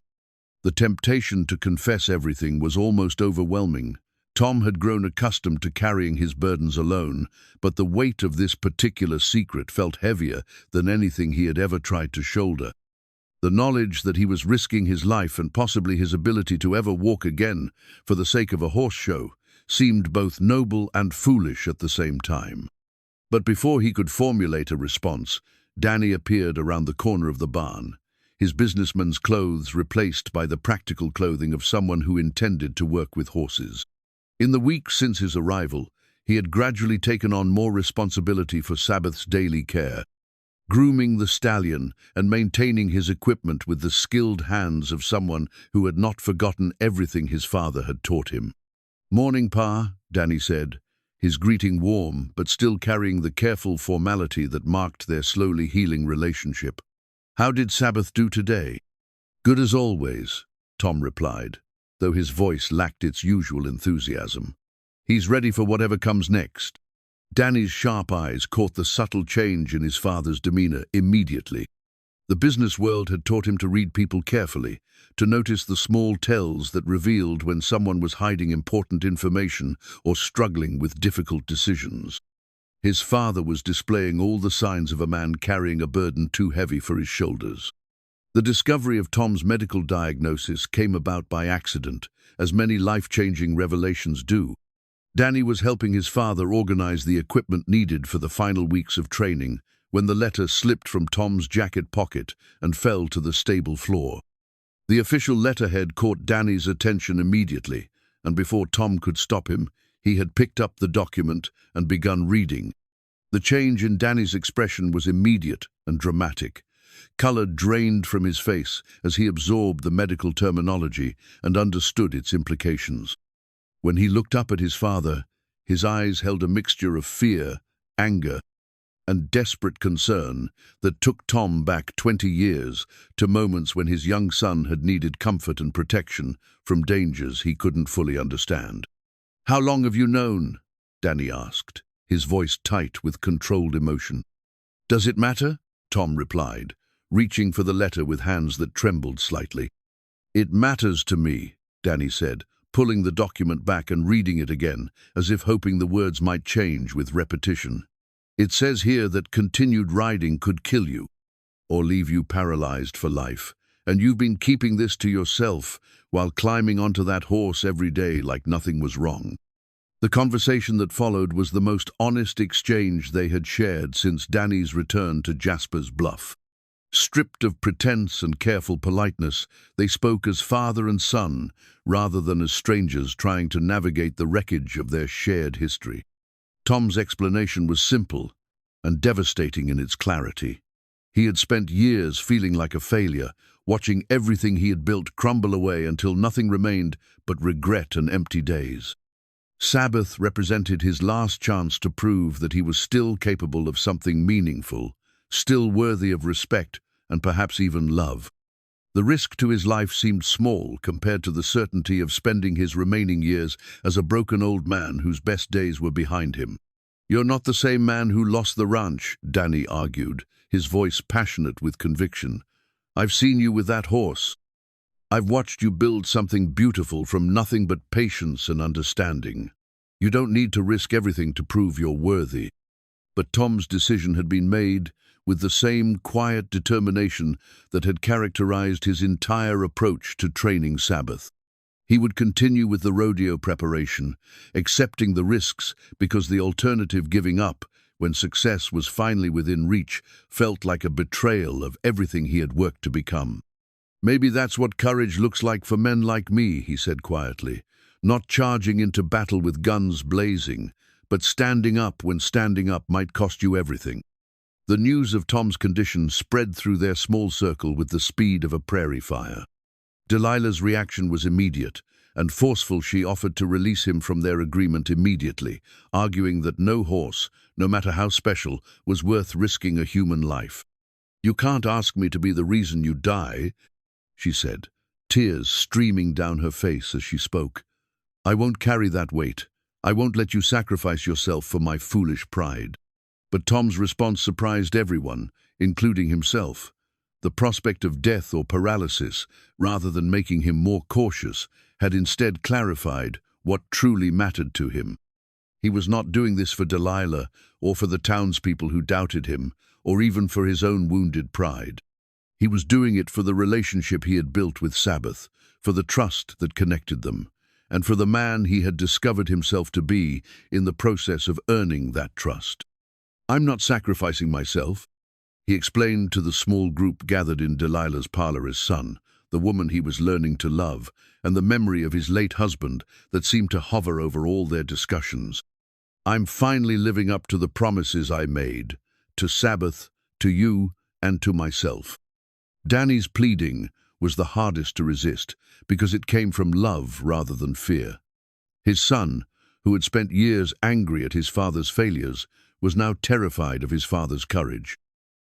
The temptation to confess everything was almost overwhelming, Tom had grown accustomed to carrying his burdens alone, but the weight of this particular secret felt heavier than anything he had ever tried to shoulder. The knowledge that he was risking his life and possibly his ability to ever walk again for the sake of a horse show seemed both noble and foolish at the same time. But before he could formulate a response, Dany appeared around the corner of the barn, his businessman's clothes replaced by the practical clothing of someone who intended to work with horses. In the weeks since his arrival, he had gradually taken on more responsibility for Sabbath's daily care, grooming the stallion and maintaining his equipment with the skilled hands of someone who had not forgotten everything his father had taught him. "Morning, Pa," Dany said, his greeting warm but still carrying the careful formality that marked their slowly healing relationship. "How did Sabbath do today?" "Good as always," Tom replied, though his voice lacked its usual enthusiasm. "He's ready for whatever comes next." Dany's sharp eyes caught the subtle change in his father's demeanor immediately. The business world had taught him to read people carefully, to notice the small tells that revealed when someone was hiding important information or struggling with difficult decisions. His father was displaying all the signs of a man carrying a burden too heavy for his shoulders. The discovery of Tom's medical diagnosis came about by accident, as many life-changing revelations do. Dany was helping his father organize the equipment needed for the final weeks of training when the letter slipped from Tom's jacket pocket and fell to the stable floor. The official letterhead caught Dany's attention immediately, and before Tom could stop him, he had picked up the document and begun reading. The change in Dany's expression was immediate and dramatic. Color drained from his face as he absorbed the medical terminology and understood its implications. When he looked up at his father, his eyes held a mixture of fear, anger, and desperate concern that took Tom back 20 years to moments when his young son had needed comfort and protection from dangers he couldn't fully understand. "How long have you known?" Dany asked, his voice tight with controlled emotion. "Does it matter?" Tom replied, reaching for the letter with hands that trembled slightly. "It matters to me," Dany said, pulling the document back and reading it again, as if hoping the words might change with repetition. "It says here that continued riding could kill you, or leave you paralyzed for life, and you've been keeping this to yourself while climbing onto that horse every day like nothing was wrong." The conversation that followed was the most honest exchange they had shared since Dany's return to Jasper's Bluff. Stripped of pretense and careful politeness, they spoke as father and son, rather than as strangers trying to navigate the wreckage of their shared history. Tom's explanation was simple and devastating in its clarity. He had spent years feeling like a failure, watching everything he had built crumble away until nothing remained but regret and empty days. Sabbath represented his last chance to prove that he was still capable of something meaningful, still worthy of respect and perhaps even love. The risk to his life seemed small compared to the certainty of spending his remaining years as a broken old man whose best days were behind him. "You're not the same man who lost the ranch," Dany argued, his voice passionate with conviction. "I've seen you with that horse. I've watched you build something beautiful from nothing but patience and understanding. You don't need to risk everything to prove you're worthy." But Tom's decision had been made with the same quiet determination that had characterized his entire approach to training Sabbath. He would continue with the rodeo preparation, accepting the risks because the alternative, giving up when success was finally within reach, felt like a betrayal of everything he had worked to become. "Maybe that's what courage looks like for men like me," he said quietly, "not charging into battle with guns blazing, but standing up when standing up might cost you everything." The news of Tom's condition spread through their small circle with the speed of a prairie fire. Delilah's reaction was immediate, and forceful. She offered to release him from their agreement immediately, arguing that no horse, no matter how special, was worth risking a human life. "You can't ask me to be the reason you die," she said, tears streaming down her face as she spoke. "I won't carry that weight. I won't let you sacrifice yourself for my foolish pride." But Tom's response surprised everyone, including himself. The prospect of death or paralysis, rather than making him more cautious, had instead clarified what truly mattered to him. He was not doing this for Delilah or for the townspeople who doubted him, or even for his own wounded pride. He was doing it for the relationship he had built with Sabbath, for the trust that connected them, and for the man he had discovered himself to be in the process of earning that trust. "I'm not sacrificing myself," he explained to the small group gathered in Delilah's parlor, his son, the woman he was learning to love, and the memory of his late husband that seemed to hover over all their discussions. "I'm finally living up to the promises I made, to Sabbath, to you, and to myself." Dany's pleading was the hardest to resist because it came from love rather than fear. His son, who had spent years angry at his father's failures, was now terrified of his father's courage.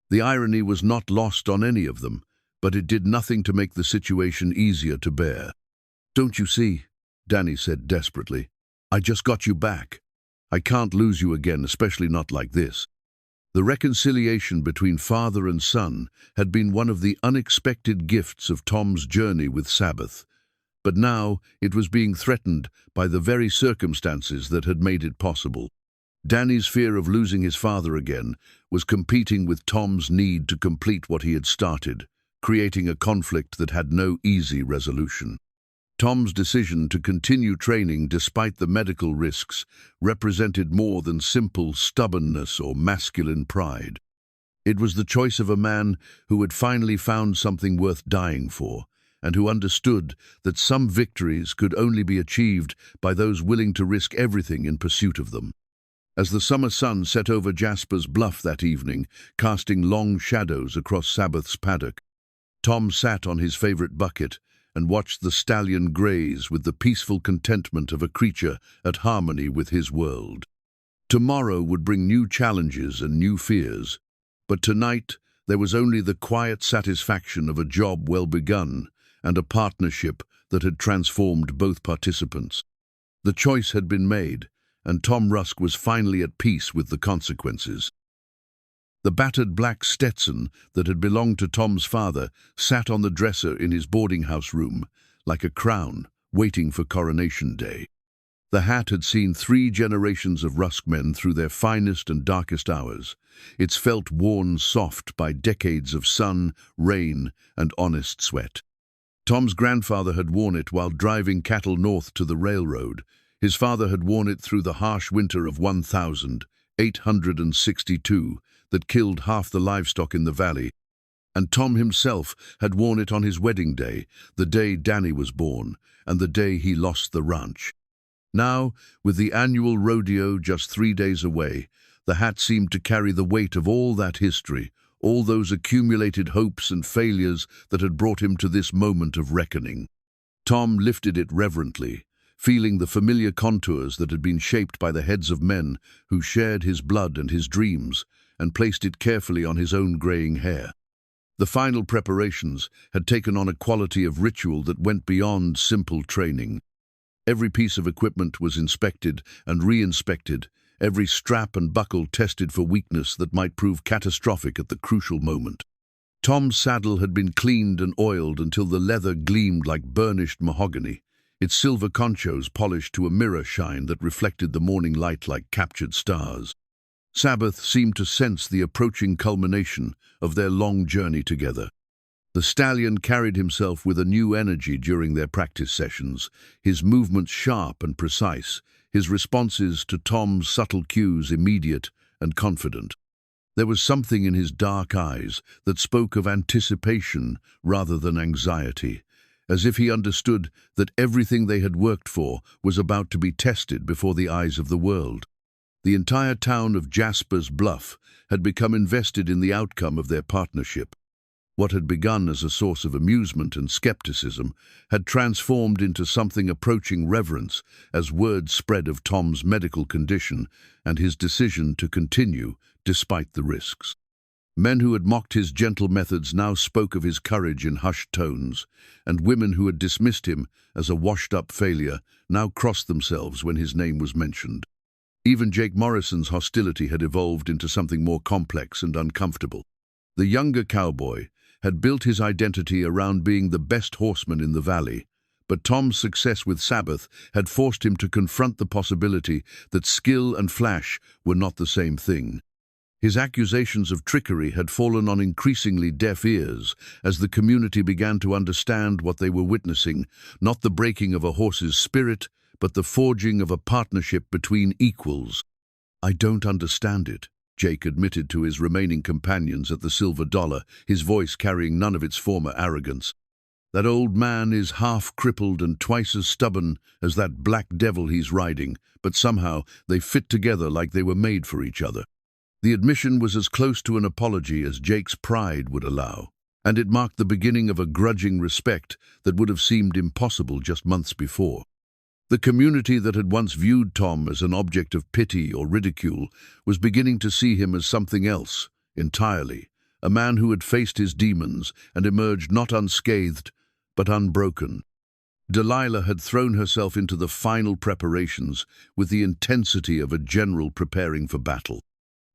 The irony was not lost on any of them, but it did nothing to make the situation easier to bear. "Don't you see?" Dany said desperately. "I just got you back. I can't lose you again, especially not like this." The reconciliation between father and son had been one of the unexpected gifts of Tom's journey with Sabbath, but now it was being threatened by the very circumstances that had made it possible. Dany's fear of losing his father again was competing with Tom's need to complete what he had started, creating a conflict that had no easy resolution. Tom's decision to continue training despite the medical risks represented more than simple stubbornness or masculine pride. It was the choice of a man who had finally found something worth dying for, and who understood that some victories could only be achieved by those willing to risk everything in pursuit of them. As the summer sun set over Jasper's Bluff that evening, casting long shadows across Sabbath's paddock, Tom sat on his favorite bucket and watched the stallion graze with the peaceful contentment of a creature at harmony with his world. Tomorrow would bring new challenges and new fears, but tonight there was only the quiet satisfaction of a job well begun and a partnership that had transformed both participants. The choice had been made, and Tom Rusk was finally at peace with the consequences. The battered black Stetson that had belonged to Tom's father sat on the dresser in his boarding house room, like a crown, waiting for coronation day. The hat had seen 3 generations of Rusk men through their finest and darkest hours, its felt worn soft by decades of sun, rain, and honest sweat. Tom's grandfather had worn it while driving cattle north to the railroad. His father had worn it through the harsh winter of 1862 that killed half the livestock in the valley, and Tom himself had worn it on his wedding day, the day Dany was born, and the day he lost the ranch. Now, with the annual rodeo just 3 days away, the hat seemed to carry the weight of all that history, all those accumulated hopes and failures that had brought him to this moment of reckoning. Tom lifted it reverently, feeling the familiar contours that had been shaped by the heads of men who shared his blood and his dreams, and placed it carefully on his own graying hair. The final preparations had taken on a quality of ritual that went beyond simple training. Every piece of equipment was inspected and re-inspected, every strap and buckle tested for weakness that might prove catastrophic at the crucial moment. Tom's saddle had been cleaned and oiled until the leather gleamed like burnished mahogany, its silver conchos polished to a mirror shine that reflected the morning light like captured stars. Sabbath seemed to sense the approaching culmination of their long journey together. The stallion carried himself with a new energy during their practice sessions, his movements sharp and precise, his responses to Tom's subtle cues immediate and confident. There was something in his dark eyes that spoke of anticipation rather than anxiety, as if he understood that everything they had worked for was about to be tested before the eyes of the world. The entire town of Jasper's Bluff had become invested in the outcome of their partnership. What had begun as a source of amusement and skepticism had transformed into something approaching reverence as word spread of Tom's medical condition and his decision to continue despite the risks. Men who had mocked his gentle methods now spoke of his courage in hushed tones, and women who had dismissed him as a washed-up failure now crossed themselves when his name was mentioned. Even Jake Morrison's hostility had evolved into something more complex and uncomfortable. The younger cowboy had built his identity around being the best horseman in the valley, But Tom's success with Sabbath had forced him to confront the possibility that skill and flash were not the same thing. His accusations of trickery had fallen on increasingly deaf ears as the community began to understand what they were witnessing, not the breaking of a horse's spirit, but the forging of a partnership between equals. "I don't understand it," Jake admitted to his remaining companions at the Silver Dollar, his voice carrying none of its former arrogance. "That old man is half crippled and twice as stubborn as that black devil he's riding, but somehow they fit together like they were made for each other." The admission was as close to an apology as Jake's pride would allow, and it marked the beginning of a grudging respect that would have seemed impossible just months before. The community that had once viewed Tom as an object of pity or ridicule was beginning to see him as something else entirely, a man who had faced his demons and emerged not unscathed, but unbroken. Delilah had thrown herself into the final preparations with the intensity of a general preparing for battle.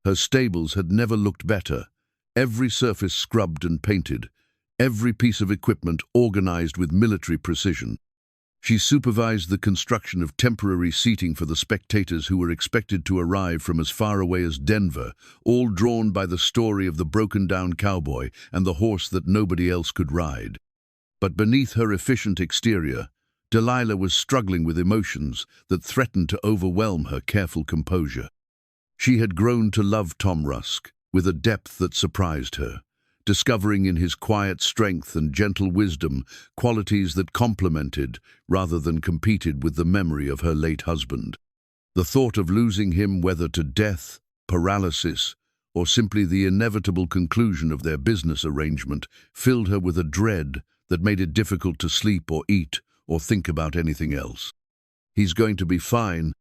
Her stables had never looked better, every surface scrubbed and painted, every piece of equipment organized with military precision. She supervised the construction of temporary seating for the spectators who were expected to arrive from as far away as Denver, all drawn by the story of the broken-down cowboy and the horse that nobody else could ride. But beneath her efficient exterior, Delilah was struggling with emotions that threatened to overwhelm her careful composure. She had grown to love Tom Rusk with a depth that surprised her, discovering in his quiet strength and gentle wisdom qualities that complemented rather than competed with the memory of her late husband. The thought of losing him, whether to death, paralysis, or simply the inevitable conclusion of their business arrangement, filled her with a dread that made it difficult to sleep or eat or think about anything else. "He's going to be fine,"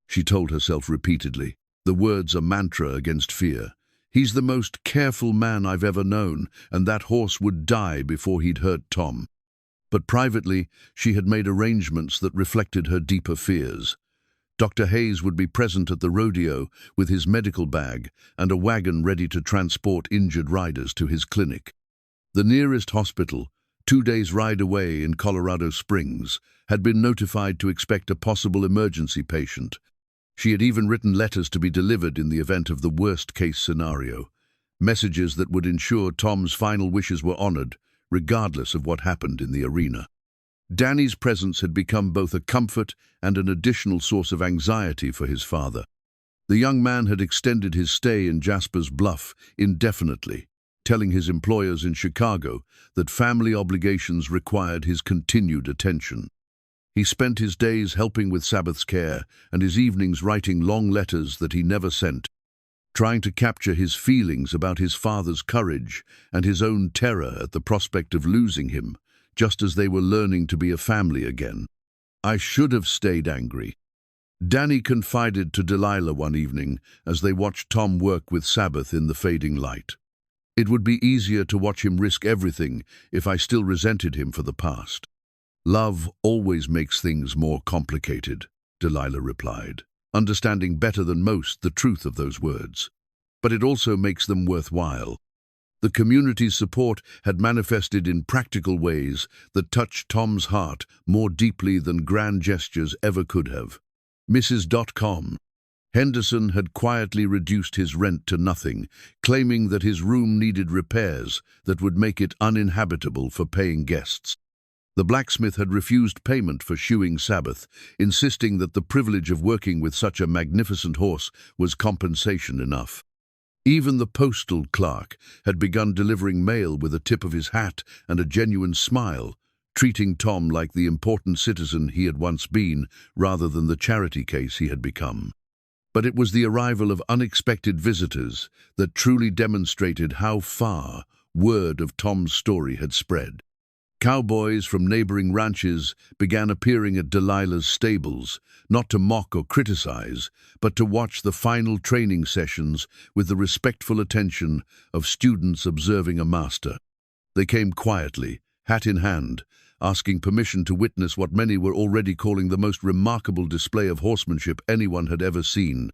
she told herself repeatedly, the words a mantra against fear. "He's the most careful man I've ever known, and that horse would die before he'd hurt Tom." But privately, she had made arrangements that reflected her deeper fears. Dr. Hayes would be present at the rodeo with his medical bag and a wagon ready to transport injured riders to his clinic. The nearest hospital, 2 days' ride away in Colorado Springs, had been notified to expect a possible emergency patient. She had even written letters to be delivered in the event of the worst-case scenario, messages that would ensure Tom's final wishes were honored, regardless of what happened in the arena. Dany's presence had become both a comfort and an additional source of anxiety for his father. The young man had extended his stay in Jasper's Bluff indefinitely, telling his employers in Chicago that family obligations required his continued attention. He spent his days helping with Sabbath's care and his evenings writing long letters that he never sent, trying to capture his feelings about his father's courage and his own terror at the prospect of losing him, just as they were learning to be a family again. "I should have stayed angry," Dany confided to Delilah one evening as they watched Tom work with Sabbath in the fading light. "It would be easier to watch him risk everything if I still resented him for the past." "Love always makes things more complicated," Delilah replied, understanding better than most the truth of those words. "But it also makes them worthwhile." The community's support had manifested in practical ways that touched Tom's heart more deeply than grand gestures ever could have. Mrs. Henderson had quietly reduced his rent to nothing, claiming that his room needed repairs that would make it uninhabitable for paying guests. The blacksmith had refused payment for shoeing Sabbath, insisting that the privilege of working with such a magnificent horse was compensation enough. Even the postal clerk had begun delivering mail with a tip of his hat and a genuine smile, treating Tom like the important citizen he had once been rather than the charity case he had become. But it was the arrival of unexpected visitors that truly demonstrated how far word of Tom's story had spread. Cowboys from neighboring ranches began appearing at Delilah's stables, not to mock or criticize, but to watch the final training sessions with the respectful attention of students observing a master. They came quietly, hat in hand, asking permission to witness what many were already calling the most remarkable display of horsemanship anyone had ever seen.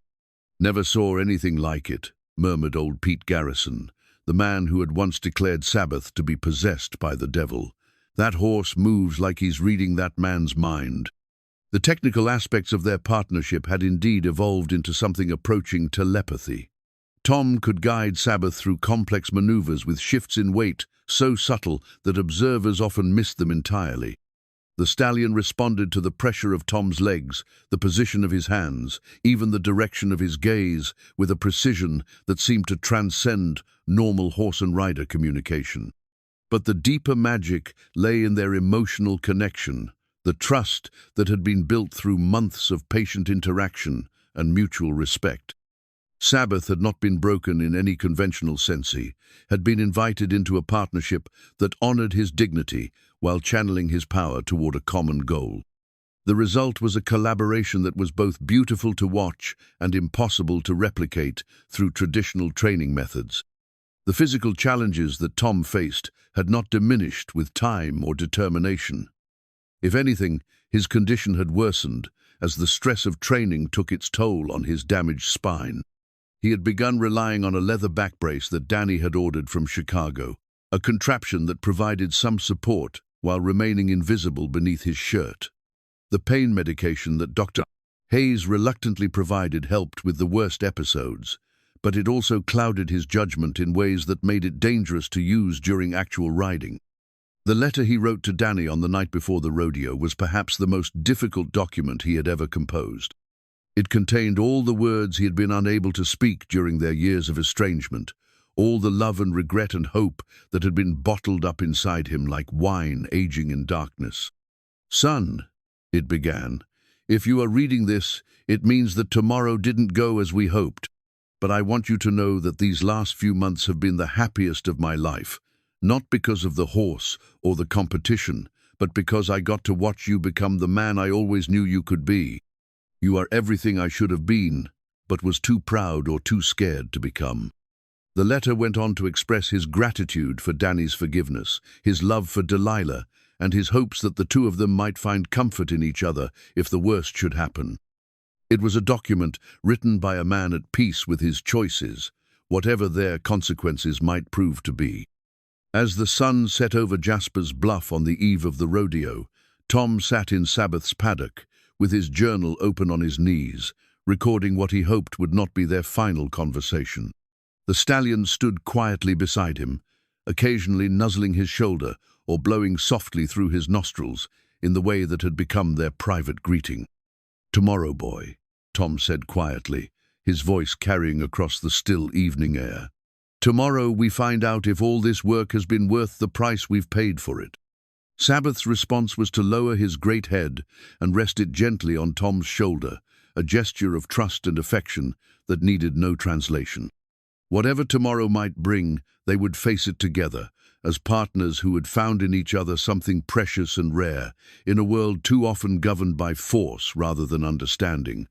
"Never saw anything like it," murmured old Pete Garrison, the man who had once declared Sabbath to be possessed by the devil. That horse moves like he's reading that man's mind. The technical aspects of their partnership had indeed evolved into something approaching telepathy. Tom could guide Sabbath through complex maneuvers with shifts in weight so subtle that observers often missed them entirely. The stallion responded to the pressure of Tom's legs, the position of his hands, even the direction of his gaze, with a precision that seemed to transcend normal horse and rider communication. But the deeper magic lay in their emotional connection, the trust that had been built through months of patient interaction and mutual respect. Sabbath had not been broken in any conventional sense. He had been invited into a partnership that honored his dignity while channeling his power toward a common goal. The result was a collaboration that was both beautiful to watch and impossible to replicate through traditional training methods. The physical challenges that Tom faced had not diminished with time or determination. If anything, his condition had worsened as the stress of training took its toll on his damaged spine. He had begun relying on a leather back brace that Dany had ordered from Chicago, a contraption that provided some support while remaining invisible beneath his shirt. The pain medication that Dr. Hayes reluctantly provided helped with the worst episodes, but it also clouded his judgment in ways that made it dangerous to use during actual riding. The letter he wrote to Dany on the night before the rodeo was perhaps the most difficult document he had ever composed. It contained all the words he had been unable to speak during their years of estrangement, all the love and regret and hope that had been bottled up inside him like wine aging in darkness. "Son," it began, "if you are reading this, it means that tomorrow didn't go as we hoped. But I want you to know that these last few months have been the happiest of my life, not because of the horse or the competition, but because I got to watch you become the man I always knew you could be. You are everything I should have been, but was too proud or too scared to become." The letter went on to express his gratitude for Dany's forgiveness, his love for Delilah, and his hopes that the two of them might find comfort in each other if the worst should happen. It was a document written by a man at peace with his choices, whatever their consequences might prove to be. As the sun set over Jasper's Bluff on the eve of the rodeo, Tom sat in Sabbath's paddock, with his journal open on his knees, recording what he hoped would not be their final conversation. The stallion stood quietly beside him, occasionally nuzzling his shoulder or blowing softly through his nostrils in the way that had become their private greeting. "Tomorrow, boy," Tom said quietly, his voice carrying across the still evening air. "Tomorrow we find out if all this work has been worth the price we've paid for it." Sabbath's response was to lower his great head and rest it gently on Tom's shoulder, a gesture of trust and affection that needed no translation. Whatever tomorrow might bring, they would face it together, as partners who had found in each other something precious and rare, in a world too often governed by force rather than understanding.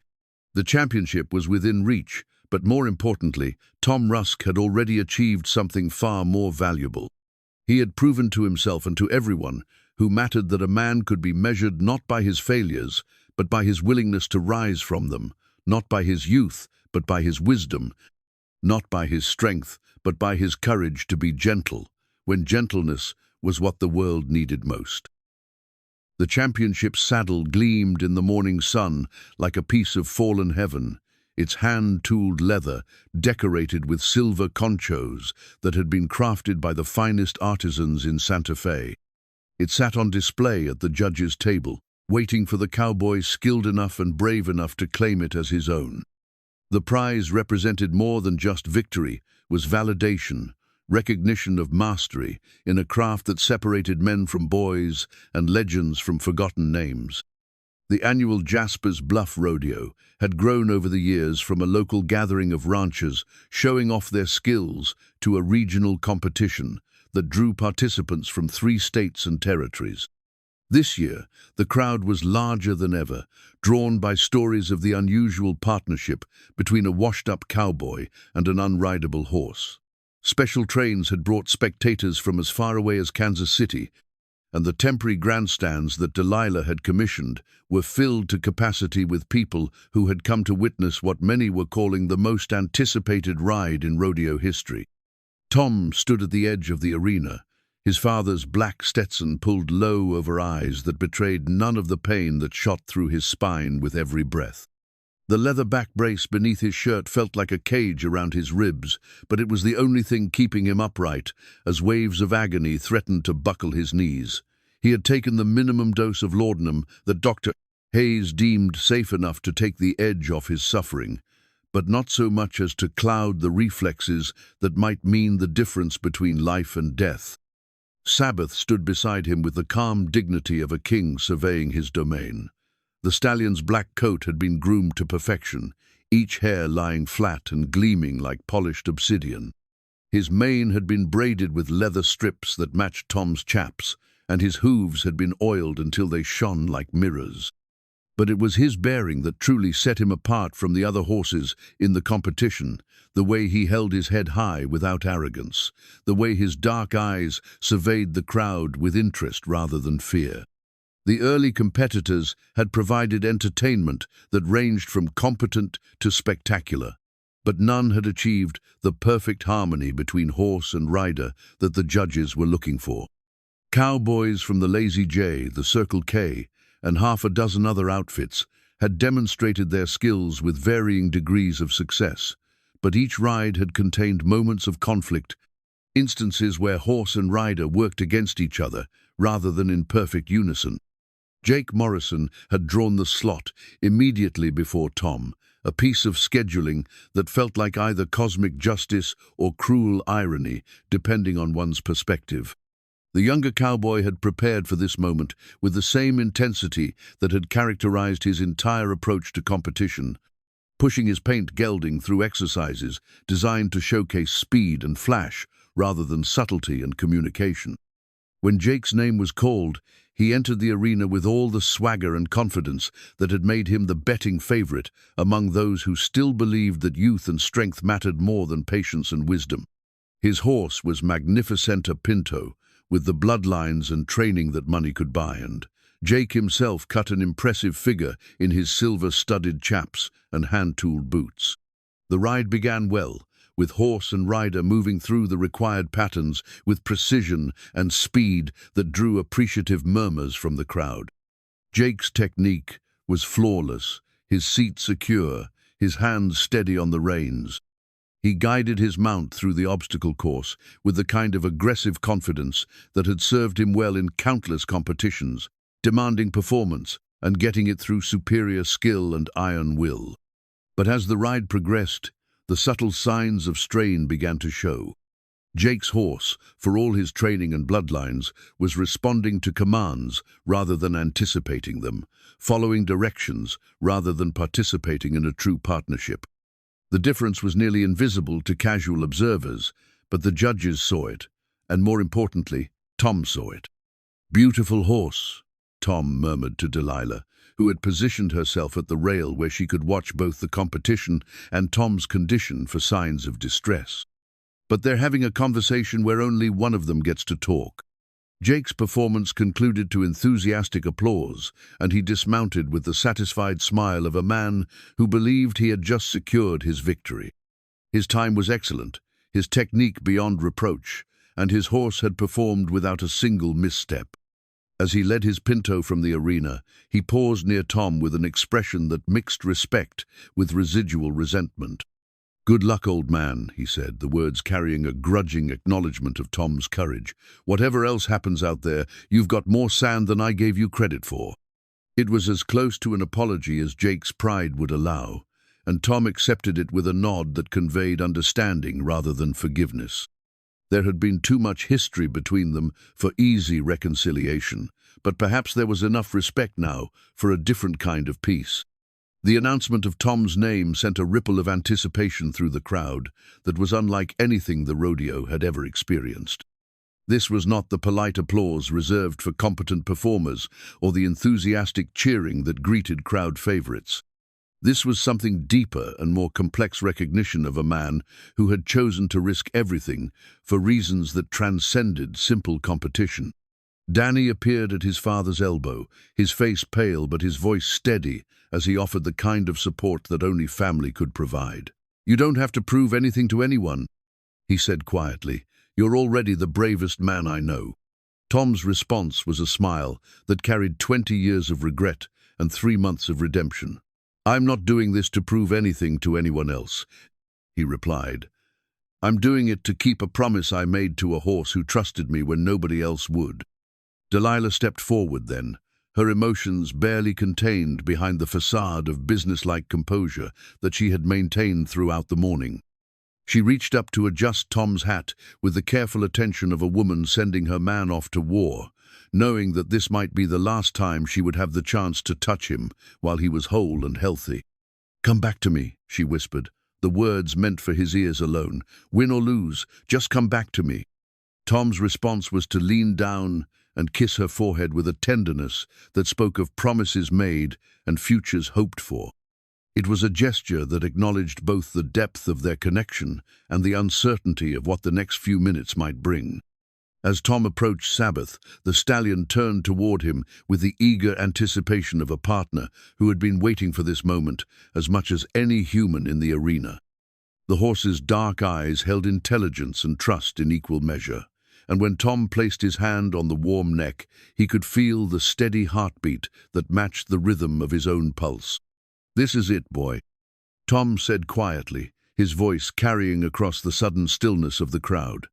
The championship was within reach, but more importantly, Tom Rusk had already achieved something far more valuable. He had proven to himself and to everyone who mattered that a man could be measured not by his failures, but by his willingness to rise from them, not by his youth, but by his wisdom, not by his strength, but by his courage to be gentle, when gentleness was what the world needed most. The championship saddle gleamed in the morning sun like a piece of fallen heaven, its hand-tooled leather decorated with silver conchos that had been crafted by the finest artisans in Santa Fe. It sat on display at the judge's table, waiting for the cowboy skilled enough and brave enough to claim it as his own. The prize represented more than just victory, was validation, recognition of mastery in a craft that separated men from boys and legends from forgotten names. The annual Jasper's Bluff Rodeo had grown over the years from a local gathering of ranchers showing off their skills to a regional competition that drew participants from 3 states and territories. This year, the crowd was larger than ever, drawn by stories of the unusual partnership between a washed-up cowboy and an unrideable horse. Special trains had brought spectators from as far away as Kansas City, and the temporary grandstands that Delilah had commissioned were filled to capacity with people who had come to witness what many were calling the most anticipated ride in rodeo history. Tom stood at the edge of the arena, His father's black Stetson pulled low over eyes that betrayed none of the pain that shot through his spine with every breath. The leather back brace beneath his shirt felt like a cage around his ribs, but it was the only thing keeping him upright as waves of agony threatened to buckle his knees. He had taken the minimum dose of laudanum that Dr. Hayes deemed safe enough to take the edge off his suffering, but not so much as to cloud the reflexes that might mean the difference between life and death. Sabbath stood beside him with the calm dignity of a king surveying his domain. The stallion's black coat had been groomed to perfection, each hair lying flat and gleaming like polished obsidian. His mane had been braided with leather strips that matched Tom's chaps, and his hooves had been oiled until they shone like mirrors. But it was his bearing that truly set him apart from the other horses in the competition, the way he held his head high without arrogance, the way his dark eyes surveyed the crowd with interest rather than fear. The early competitors had provided entertainment that ranged from competent to spectacular, but none had achieved the perfect harmony between horse and rider that the judges were looking for. Cowboys from the Lazy J, the Circle K, and half a dozen other outfits had demonstrated their skills with varying degrees of success, but each ride had contained moments of conflict, instances where horse and rider worked against each other rather than in perfect unison. Jake Morrison had drawn the slot immediately before Tom, a piece of scheduling that felt like either cosmic justice or cruel irony, depending on one's perspective. The younger cowboy had prepared for this moment with the same intensity that had characterized his entire approach to competition, pushing his paint gelding through exercises designed to showcase speed and flash rather than subtlety and communication. When Jake's name was called, he entered the arena with all the swagger and confidence that had made him the betting favorite among those who still believed that youth and strength mattered more than patience and wisdom. His horse was Magnificenta Pinto, with the bloodlines and training that money could buy, and Jake himself cut an impressive figure in his silver-studded chaps and hand-tooled boots. The ride began well, with horse and rider moving through the required patterns with precision and speed that drew appreciative murmurs from the crowd. Jake's technique was flawless, his seat secure, his hands steady on the reins. He guided his mount through the obstacle course with the kind of aggressive confidence that had served him well in countless competitions, demanding performance and getting it through superior skill and iron will. But as the ride progressed, the subtle signs of strain began to show. Jake's horse, for all his training and bloodlines, was responding to commands rather than anticipating them, following directions rather than participating in a true partnership. The difference was nearly invisible to casual observers, but the judges saw it, and more importantly, Tom saw it. "Beautiful horse," Tom murmured to Delilah, who had positioned herself at the rail where she could watch both the competition and Tom's condition for signs of distress. But they're having a conversation where only one of them gets to talk. Jake's performance concluded to enthusiastic applause, and he dismounted with the satisfied smile of a man who believed he had just secured his victory. His time was excellent, his technique beyond reproach, and his horse had performed without a single misstep. As he led his pinto from the arena, he paused near Tom with an expression that mixed respect with residual resentment. "Good luck, old man," he said, the words carrying a grudging acknowledgement of Tom's courage. "Whatever else happens out there, you've got more sand than I gave you credit for." It was as close to an apology as Jake's pride would allow, and Tom accepted it with a nod that conveyed understanding rather than forgiveness. There had been too much history between them for easy reconciliation, but perhaps there was enough respect now for a different kind of peace. The announcement of Tom's name sent a ripple of anticipation through the crowd that was unlike anything the rodeo had ever experienced. This was not the polite applause reserved for competent performers or the enthusiastic cheering that greeted crowd favorites. This was something deeper and more complex recognition of a man who had chosen to risk everything for reasons that transcended simple competition. Dany appeared at his father's elbow, his face pale but his voice steady as he offered the kind of support that only family could provide. "You don't have to prove anything to anyone," he said quietly. You're already the bravest man I know." Tom's response was a smile that carried 20 years of regret and 3 months of redemption. "I'm not doing this to prove anything to anyone else," he replied. "I'm doing it to keep a promise I made to a horse who trusted me when nobody else would." Delilah stepped forward then, her emotions barely contained behind the facade of businesslike composure that she had maintained throughout the morning. She reached up to adjust Tom's hat with the careful attention of a woman sending her man off to war, knowing that this might be the last time she would have the chance to touch him while he was whole and healthy. "Come back to me," she whispered, the words meant for his ears alone. "Win or lose, just come back to me." Tom's response was to lean down and kiss her forehead with a tenderness that spoke of promises made and futures hoped for. It was a gesture that acknowledged both the depth of their connection and the uncertainty of what the next few minutes might bring. As Tom approached Sabbath, the stallion turned toward him with the eager anticipation of a partner who had been waiting for this moment as much as any human in the arena. The horse's dark eyes held intelligence and trust in equal measure, and when Tom placed his hand on the warm neck, he could feel the steady heartbeat that matched the rhythm of his own pulse. "This is it, boy," Tom said quietly, his voice carrying across the sudden stillness of the crowd.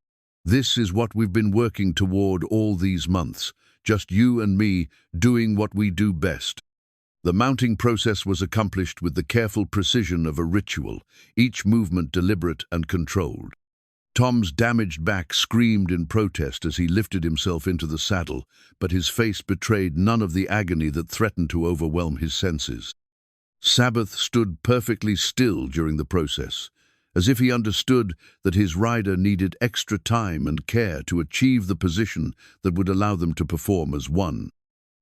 "This is what we've been working toward all these months, just you and me doing what we do best." The mounting process was accomplished with the careful precision of a ritual, each movement deliberate and controlled. Tom's damaged back screamed in protest as he lifted himself into the saddle, but his face betrayed none of the agony that threatened to overwhelm his senses. Sabbath stood perfectly still during the process, as if he understood that his rider needed extra time and care to achieve the position that would allow them to perform as one.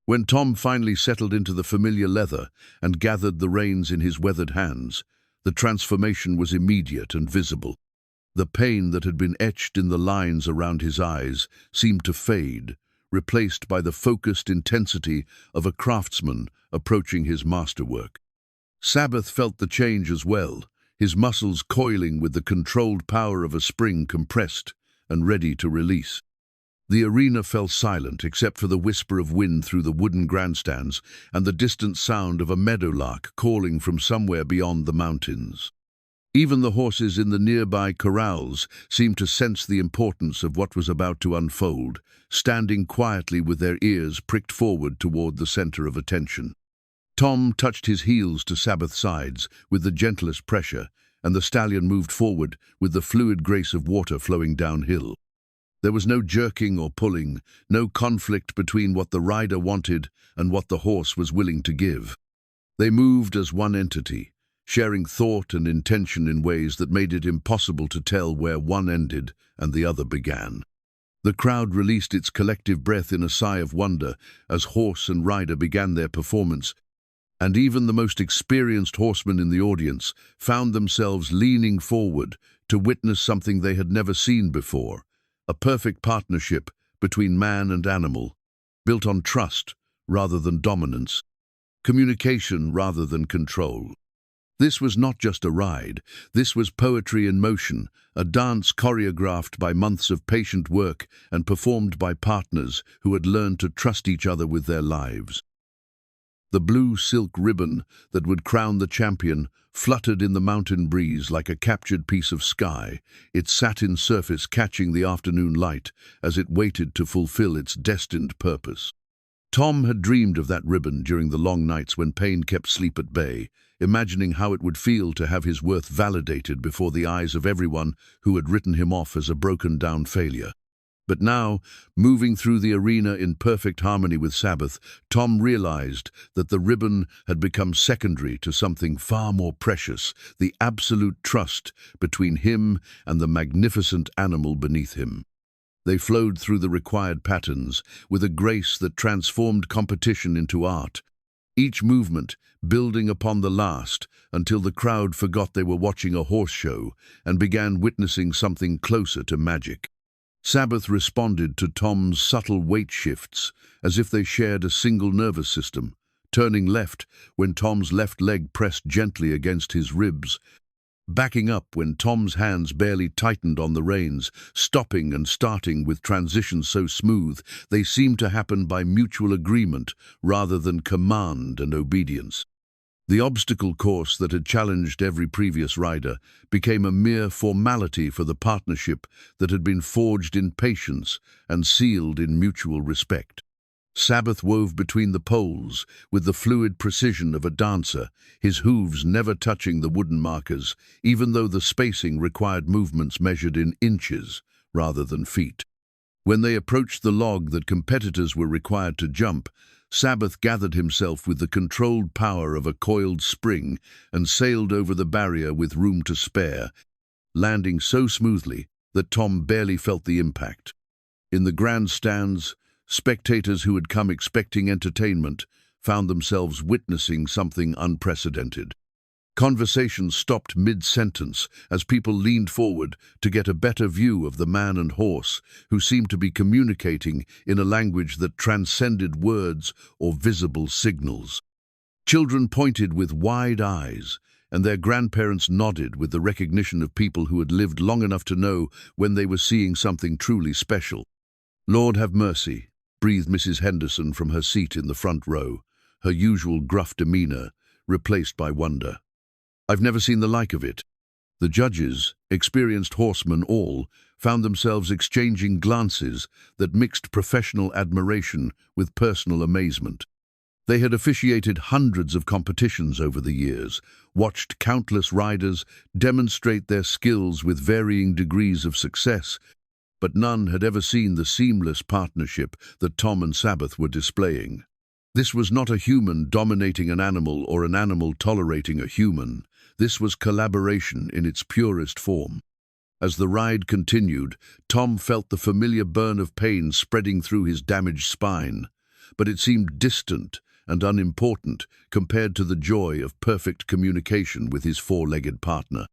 When Tom finally settled into the familiar leather and gathered the reins in his weathered hands, the transformation was immediate and visible. The pain that had been etched in the lines around his eyes seemed to fade, replaced by the focused intensity of a craftsman approaching his masterwork. Sabbath felt the change as well, his muscles coiling with the controlled power of a spring compressed and ready to release. The arena fell silent except for the whisper of wind through the wooden grandstands and the distant sound of a meadowlark calling from somewhere beyond the mountains. Even the horses in the nearby corrals seemed to sense the importance of what was about to unfold, standing quietly with their ears pricked forward toward the center of attention. Tom touched his heels to Sabbath's sides with the gentlest pressure, and the stallion moved forward with the fluid grace of water flowing downhill. There was no jerking or pulling, no conflict between what the rider wanted and what the horse was willing to give. They moved as one entity, sharing thought and intention in ways that made it impossible to tell where one ended and the other began. The crowd released its collective breath in a sigh of wonder as horse and rider began their performance, and even the most experienced horsemen in the audience found themselves leaning forward to witness something they had never seen before, a perfect partnership between man and animal, built on trust rather than dominance, communication rather than control. This was not just a ride, this was poetry in motion, a dance choreographed by months of patient work and performed by partners who had learned to trust each other with their lives. The blue silk ribbon that would crown the champion fluttered in the mountain breeze like a captured piece of sky, its satin surface catching the afternoon light as it waited to fulfill its destined purpose. Tom had dreamed of that ribbon during the long nights when pain kept sleep at bay, imagining how it would feel to have his worth validated before the eyes of everyone who had written him off as a broken-down failure. But now, moving through the arena in perfect harmony with Sabbath, Tom realized that the ribbon had become secondary to something far more precious, the absolute trust between him and the magnificent animal beneath him. They flowed through the required patterns with a grace that transformed competition into art, each movement building upon the last until the crowd forgot they were watching a horse show and began witnessing something closer to magic. Sabbath responded to Tom's subtle weight shifts as if they shared a single nervous system, turning left when Tom's left leg pressed gently against his ribs, backing up when Tom's hands barely tightened on the reins, stopping and starting with transitions so smooth they seemed to happen by mutual agreement rather than command and obedience. The obstacle course that had challenged every previous rider became a mere formality for the partnership that had been forged in patience and sealed in mutual respect. Sabbath wove between the poles with the fluid precision of a dancer, his hooves never touching the wooden markers, even though the spacing required movements measured in inches rather than feet. When they approached the log that competitors were required to jump, Sabbath gathered himself with the controlled power of a coiled spring and sailed over the barrier with room to spare, landing so smoothly that Tom barely felt the impact. In the grandstands, spectators who had come expecting entertainment found themselves witnessing something unprecedented. Conversations stopped mid-sentence as people leaned forward to get a better view of the man and horse, who seemed to be communicating in a language that transcended words or visible signals. Children pointed with wide eyes, and their grandparents nodded with the recognition of people who had lived long enough to know when they were seeing something truly special. "Lord have mercy," breathed Mrs. Henderson from her seat in the front row, her usual gruff demeanor replaced by wonder. "I've never seen the like of it." The judges, experienced horsemen all, found themselves exchanging glances that mixed professional admiration with personal amazement. They had officiated hundreds of competitions over the years, watched countless riders demonstrate their skills with varying degrees of success, but none had ever seen the seamless partnership that Tom and Sabbath were displaying. This was not a human dominating an animal or an animal tolerating a human. This was collaboration in its purest form. As the ride continued, Tom felt the familiar burn of pain spreading through his damaged spine, but it seemed distant and unimportant compared to the joy of perfect communication with his four-legged partner.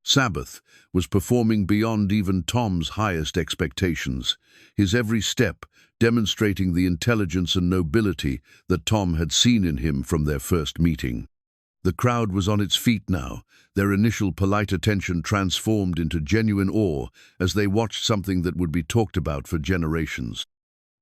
Sabbath was performing beyond even Tom's highest expectations, his every step demonstrating the intelligence and nobility that Tom had seen in him from their first meeting. The crowd was on its feet now, their initial polite attention transformed into genuine awe as they watched something that would be talked about for generations.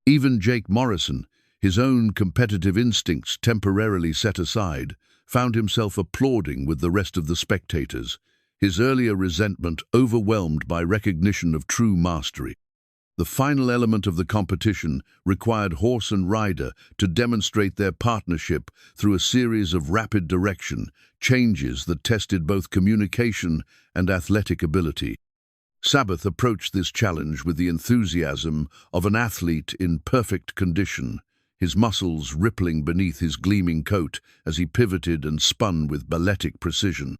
Even Jake Morrison, his own competitive instincts temporarily set aside, found himself applauding with the rest of the spectators, his earlier resentment overwhelmed by recognition of true mastery. The final element of the competition required horse and rider to demonstrate their partnership through a series of rapid direction changes that tested both communication and athletic ability. Sabbath approached this challenge with the enthusiasm of an athlete in perfect condition, his muscles rippling beneath his gleaming coat as he pivoted and spun with balletic precision.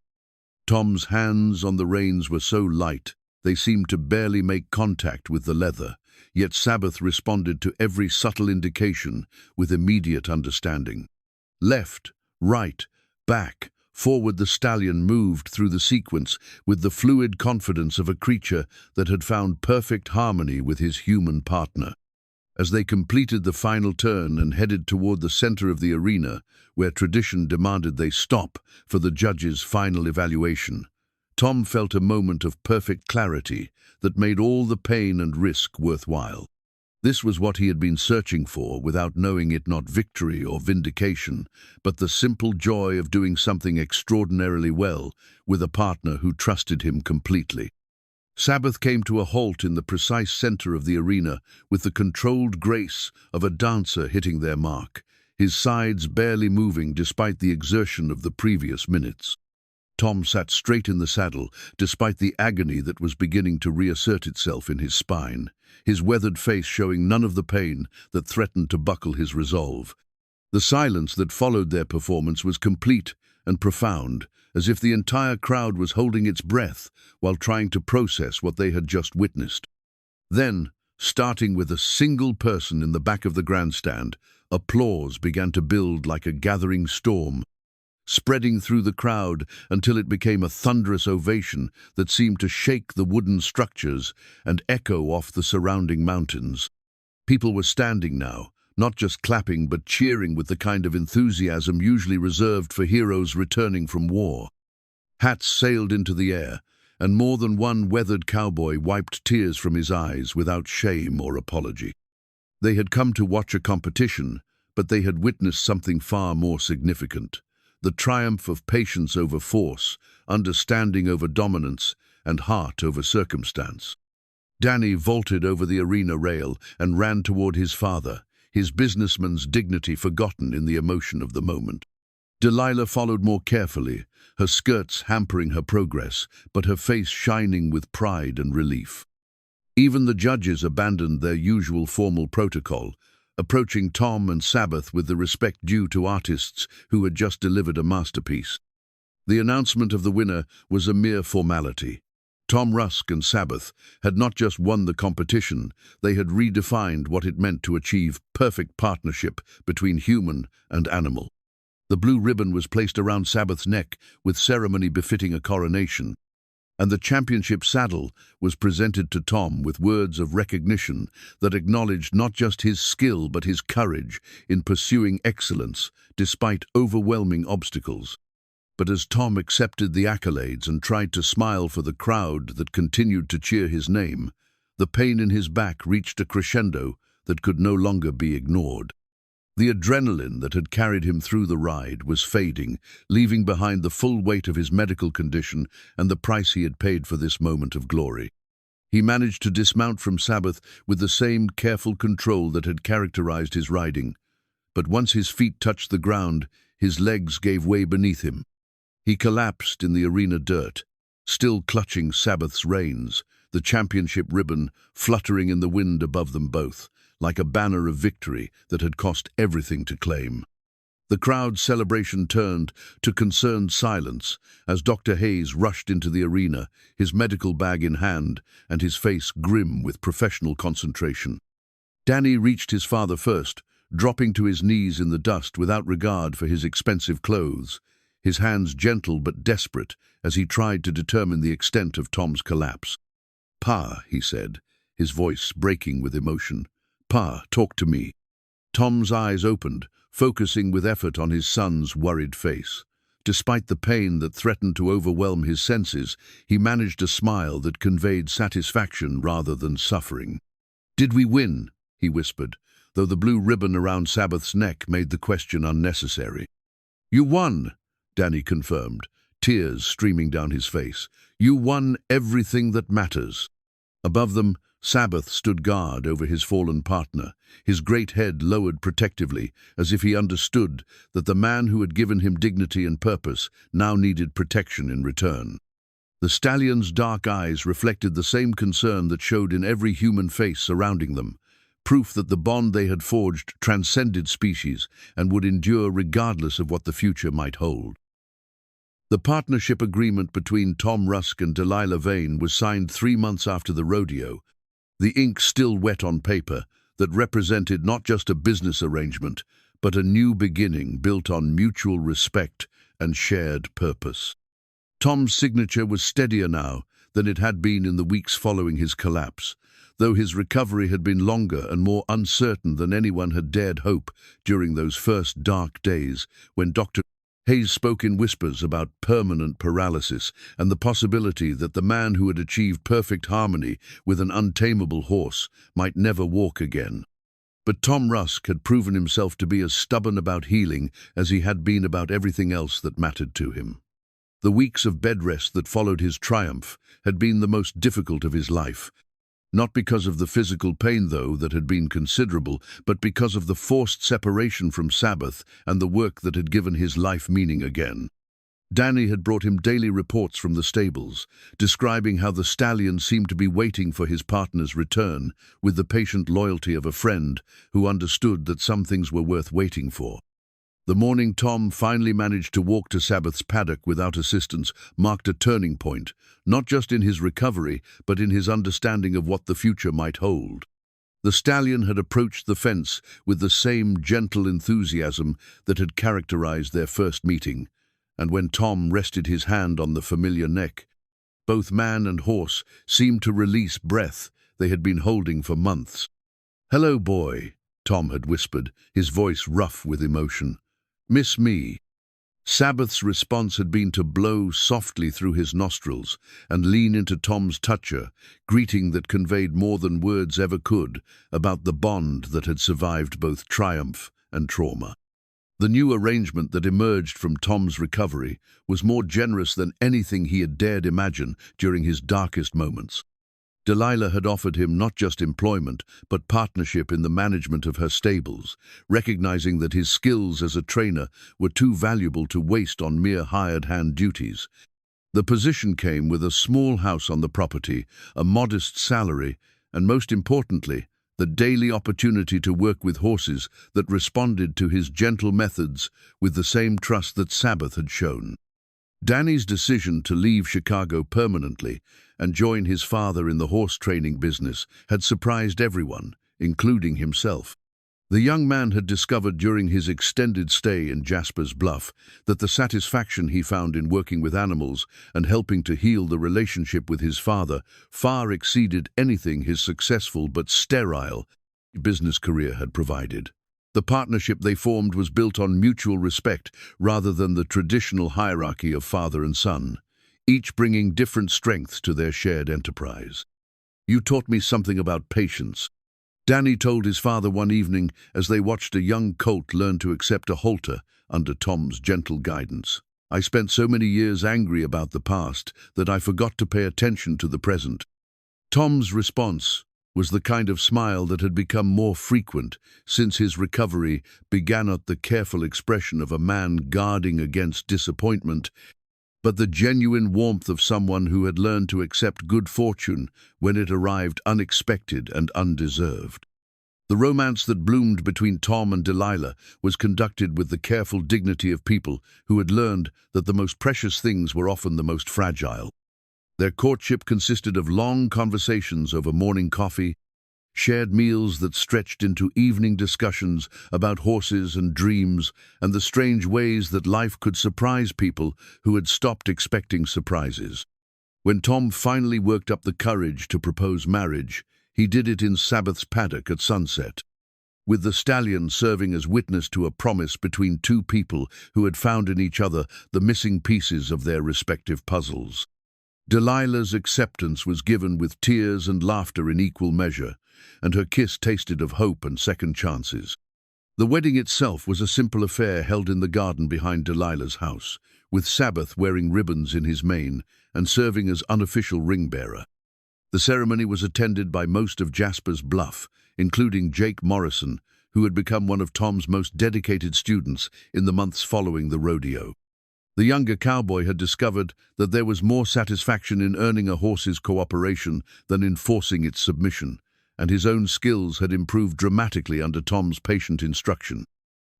Tom's hands on the reins were so light they seemed to barely make contact with the leather, yet Sabbath responded to every subtle indication with immediate understanding. Left, right, back, forward the stallion moved through the sequence with the fluid confidence of a creature that had found perfect harmony with his human partner. As they completed the final turn and headed toward the center of the arena, where tradition demanded they stop for the judges' final evaluation, Tom felt a moment of perfect clarity that made all the pain and risk worthwhile. This was what he had been searching for without knowing it, not victory or vindication, but the simple joy of doing something extraordinarily well with a partner who trusted him completely. Sabbath came to a halt in the precise center of the arena with the controlled grace of a dancer hitting their mark, his sides barely moving despite the exertion of the previous minutes. Tom sat straight in the saddle, despite the agony that was beginning to reassert itself in his spine, his weathered face showing none of the pain that threatened to buckle his resolve. The silence that followed their performance was complete and profound, as if the entire crowd was holding its breath while trying to process what they had just witnessed. Then, starting with a single person in the back of the grandstand, applause began to build like a gathering storm, spreading through the crowd until it became a thunderous ovation that seemed to shake the wooden structures and echo off the surrounding mountains. People were standing now, not just clapping but cheering with the kind of enthusiasm usually reserved for heroes returning from war. Hats sailed into the air, and more than one weathered cowboy wiped tears from his eyes without shame or apology. They had come to watch a competition, but they had witnessed something far more significant: the triumph of patience over force, understanding over dominance, and heart over circumstance. Dany vaulted over the arena rail and ran toward his father, his businessman's dignity forgotten in the emotion of the moment. Delilah followed more carefully, her skirts hampering her progress, but her face shining with pride and relief. Even the judges abandoned their usual formal protocol, approaching Tom and Sabbath with the respect due to artists who had just delivered a masterpiece. The announcement of the winner was a mere formality. Tom Rusk and Sabbath had not just won the competition, they had redefined what it meant to achieve perfect partnership between human and animal. The blue ribbon was placed around Sabbath's neck with ceremony befitting a coronation, and the championship saddle was presented to Tom with words of recognition that acknowledged not just his skill but his courage in pursuing excellence despite overwhelming obstacles. But as Tom accepted the accolades and tried to smile for the crowd that continued to cheer his name, the pain in his back reached a crescendo that could no longer be ignored. The adrenaline that had carried him through the ride was fading, leaving behind the full weight of his medical condition and the price he had paid for this moment of glory. He managed to dismount from Sabbath with the same careful control that had characterized his riding, but once his feet touched the ground, his legs gave way beneath him. He collapsed in the arena dirt, still clutching Sabbath's reins, the championship ribbon fluttering in the wind above them both, like a banner of victory that had cost everything to claim. The crowd's celebration turned to concerned silence as Dr. Hayes rushed into the arena, his medical bag in hand and his face grim with professional concentration. Dany reached his father first, dropping to his knees in the dust without regard for his expensive clothes, his hands gentle but desperate as he tried to determine the extent of Tom's collapse. "Pa," he said, his voice breaking with emotion. "Pa, talk to me." Tom's eyes opened, focusing with effort on his son's worried face. Despite the pain that threatened to overwhelm his senses, he managed a smile that conveyed satisfaction rather than suffering. "Did we win?" he whispered, though the blue ribbon around Sabbath's neck made the question unnecessary. "You won," Dany confirmed, tears streaming down his face. "You won everything that matters." Above them, Sabbath stood guard over his fallen partner, his great head lowered protectively, as if he understood that the man who had given him dignity and purpose now needed protection in return. The stallion's dark eyes reflected the same concern that showed in every human face surrounding them, proof that the bond they had forged transcended species and would endure regardless of what the future might hold. The partnership agreement between Tom Rusk and Delilah Vane was signed 3 months after the rodeo, the ink still wet on paper, that represented not just a business arrangement, but a new beginning built on mutual respect and shared purpose. Tom's signature was steadier now than it had been in the weeks following his collapse, though his recovery had been longer and more uncertain than anyone had dared hope during those first dark days when Dr. Hayes spoke in whispers about permanent paralysis and the possibility that the man who had achieved perfect harmony with an untamable horse might never walk again. But Tom Rusk had proven himself to be as stubborn about healing as he had been about everything else that mattered to him. The weeks of bed rest that followed his triumph had been the most difficult of his life, not because of the physical pain, though, that had been considerable, but because of the forced separation from Sabbath and the work that had given his life meaning again. Dany had brought him daily reports from the stables, describing how the stallion seemed to be waiting for his partner's return, with the patient loyalty of a friend who understood that some things were worth waiting for. The morning Tom finally managed to walk to Sabbath's paddock without assistance marked a turning point, not just in his recovery, but in his understanding of what the future might hold. The stallion had approached the fence with the same gentle enthusiasm that had characterized their first meeting, and when Tom rested his hand on the familiar neck, both man and horse seemed to release breath they had been holding for months. "Hello, boy," Tom had whispered, his voice rough with emotion. "Miss me?" Sabbath's response had been to blow softly through his nostrils and lean into Tom's toucher, greeting that conveyed more than words ever could about the bond that had survived both triumph and trauma. The new arrangement that emerged from Tom's recovery was more generous than anything he had dared imagine during his darkest moments. Delilah had offered him not just employment, but partnership in the management of her stables, recognizing that his skills as a trainer were too valuable to waste on mere hired-hand duties. The position came with a small house on the property, a modest salary, and most importantly, the daily opportunity to work with horses that responded to his gentle methods with the same trust that Sabbath had shown. Dany's decision to leave Chicago permanently and join his father in the horse training business had surprised everyone, including himself. The young man had discovered during his extended stay in Jasper's Bluff that the satisfaction he found in working with animals and helping to heal the relationship with his father far exceeded anything his successful but sterile business career had provided. The partnership they formed was built on mutual respect rather than the traditional hierarchy of father and son, each bringing different strengths to their shared enterprise. "You taught me something about patience," Dany told his father one evening as they watched a young colt learn to accept a halter under Tom's gentle guidance. "I spent so many years angry about the past that I forgot to pay attention to the present." Tom's response was the kind of smile that had become more frequent since his recovery began, at the careful expression of a man guarding against disappointment, but the genuine warmth of someone who had learned to accept good fortune when it arrived unexpected and undeserved. The romance that bloomed between Tom and Delilah was conducted with the careful dignity of people who had learned that the most precious things were often the most fragile. Their courtship consisted of long conversations over morning coffee, shared meals that stretched into evening discussions about horses and dreams, and the strange ways that life could surprise people who had stopped expecting surprises. When Tom finally worked up the courage to propose marriage, he did it in Sabbath's paddock at sunset, with the stallion serving as witness to a promise between two people who had found in each other the missing pieces of their respective puzzles. Delilah's acceptance was given with tears and laughter in equal measure, and her kiss tasted of hope and second chances. The wedding itself was a simple affair held in the garden behind Delilah's house, with Sabbath wearing ribbons in his mane and serving as unofficial ring-bearer. The ceremony was attended by most of Jasper's Bluff, including Jake Morrison, who had become one of Tom's most dedicated students in the months following the rodeo. The younger cowboy had discovered that there was more satisfaction in earning a horse's cooperation than in forcing its submission, and his own skills had improved dramatically under Tom's patient instruction.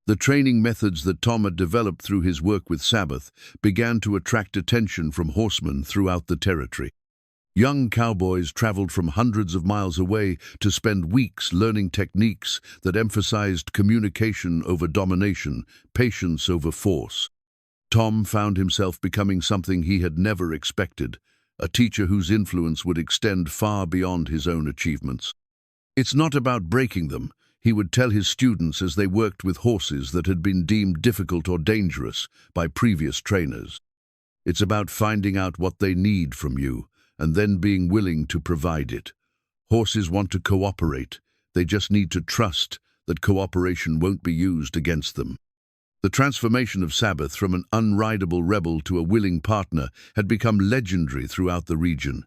The training methods that Tom had developed through his work with Sabbath began to attract attention from horsemen throughout the territory. Young cowboys traveled from hundreds of miles away to spend weeks learning techniques that emphasized communication over domination, patience over force. Tom found himself becoming something he had never expected, a teacher whose influence would extend far beyond his own achievements. "It's not about breaking them," he would tell his students as they worked with horses that had been deemed difficult or dangerous by previous trainers. "It's about finding out what they need from you and then being willing to provide it. Horses want to cooperate. They just need to trust that cooperation won't be used against them." The transformation of Sabbath from an unrideable rebel to a willing partner had become legendary throughout the region.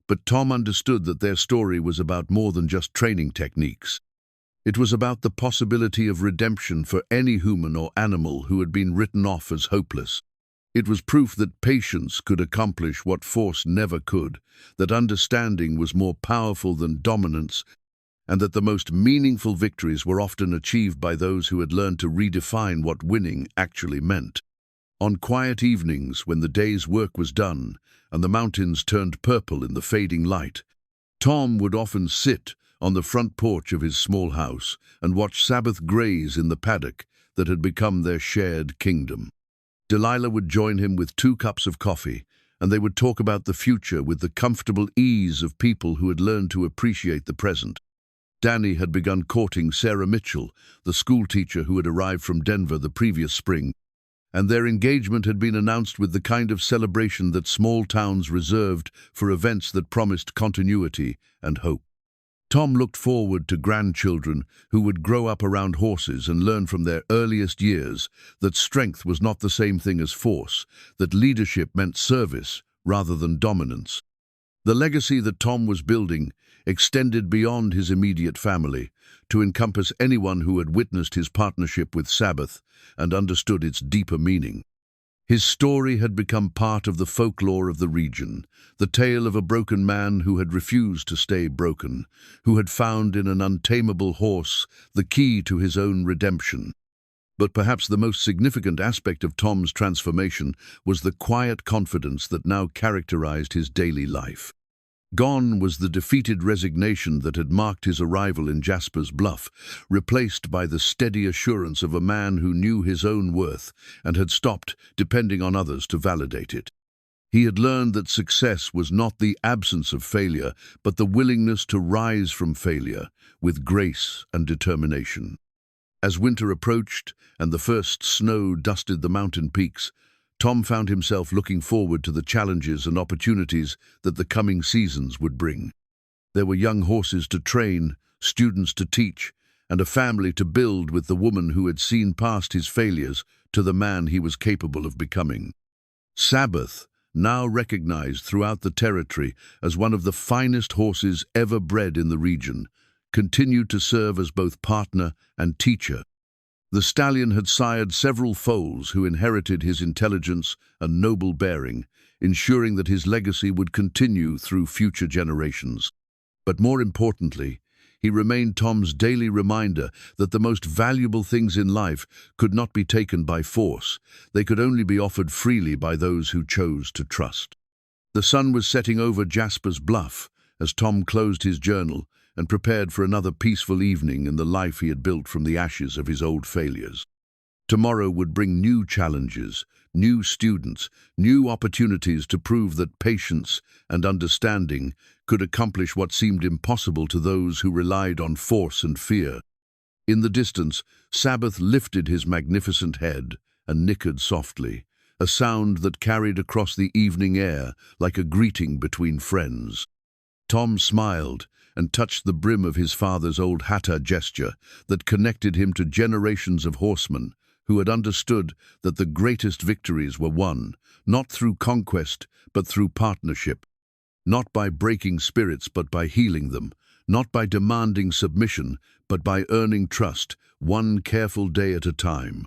But Tom understood that their story was about more than just training techniques. It was about the possibility of redemption for any human or animal who had been written off as hopeless. It was proof that patience could accomplish what force never could, that understanding was more powerful than dominance, and that the most meaningful victories were often achieved by those who had learned to redefine what winning actually meant. On quiet evenings, when the day's work was done and the mountains turned purple in the fading light, Tom would often sit on the front porch of his small house and watch Sabbath graze in the paddock that had become their shared kingdom. Delilah would join him with 2 cups of coffee, and they would talk about the future with the comfortable ease of people who had learned to appreciate the present. Dany had begun courting Sarah Mitchell, the schoolteacher who had arrived from Denver the previous spring, and their engagement had been announced with the kind of celebration that small towns reserved for events that promised continuity and hope. Tom looked forward to grandchildren who would grow up around horses and learn from their earliest years that strength was not the same thing as force, that leadership meant service rather than dominance. The legacy that Tom was building extended beyond his immediate family, to encompass anyone who had witnessed his partnership with Sabbath and understood its deeper meaning. His story had become part of the folklore of the region, the tale of a broken man who had refused to stay broken, who had found in an untamable horse the key to his own redemption. But perhaps the most significant aspect of Tom's transformation was the quiet confidence that now characterized his daily life. Gone was the defeated resignation that had marked his arrival in Jasper's Bluff, replaced by the steady assurance of a man who knew his own worth and had stopped depending on others to validate it. He had learned that success was not the absence of failure, but the willingness to rise from failure with grace and determination. As winter approached and the first snow dusted the mountain peaks, Tom found himself looking forward to the challenges and opportunities that the coming seasons would bring. There were young horses to train, students to teach, and a family to build with the woman who had seen past his failures to the man he was capable of becoming. Sabbath, now recognized throughout the territory as one of the finest horses ever bred in the region, continued to serve as both partner and teacher. The stallion had sired several foals who inherited his intelligence and noble bearing, ensuring that his legacy would continue through future generations. But more importantly, he remained Tom's daily reminder that the most valuable things in life could not be taken by force. They could only be offered freely by those who chose to trust. The sun was setting over Jasper's Bluff as Tom closed his journal and prepared for another peaceful evening in the life he had built from the ashes of his old failures. Tomorrow would bring new challenges, new students, new opportunities to prove that patience and understanding could accomplish what seemed impossible to those who relied on force and fear. In the distance, Sabbath lifted his magnificent head and nickered softly, a sound that carried across the evening air like a greeting between friends. Tom smiled and touched the brim of his father's old halter gesture that connected him to generations of horsemen who had understood that the greatest victories were won, not through conquest, but through partnership, not by breaking spirits, but by healing them, not by demanding submission, but by earning trust, one careful day at a time.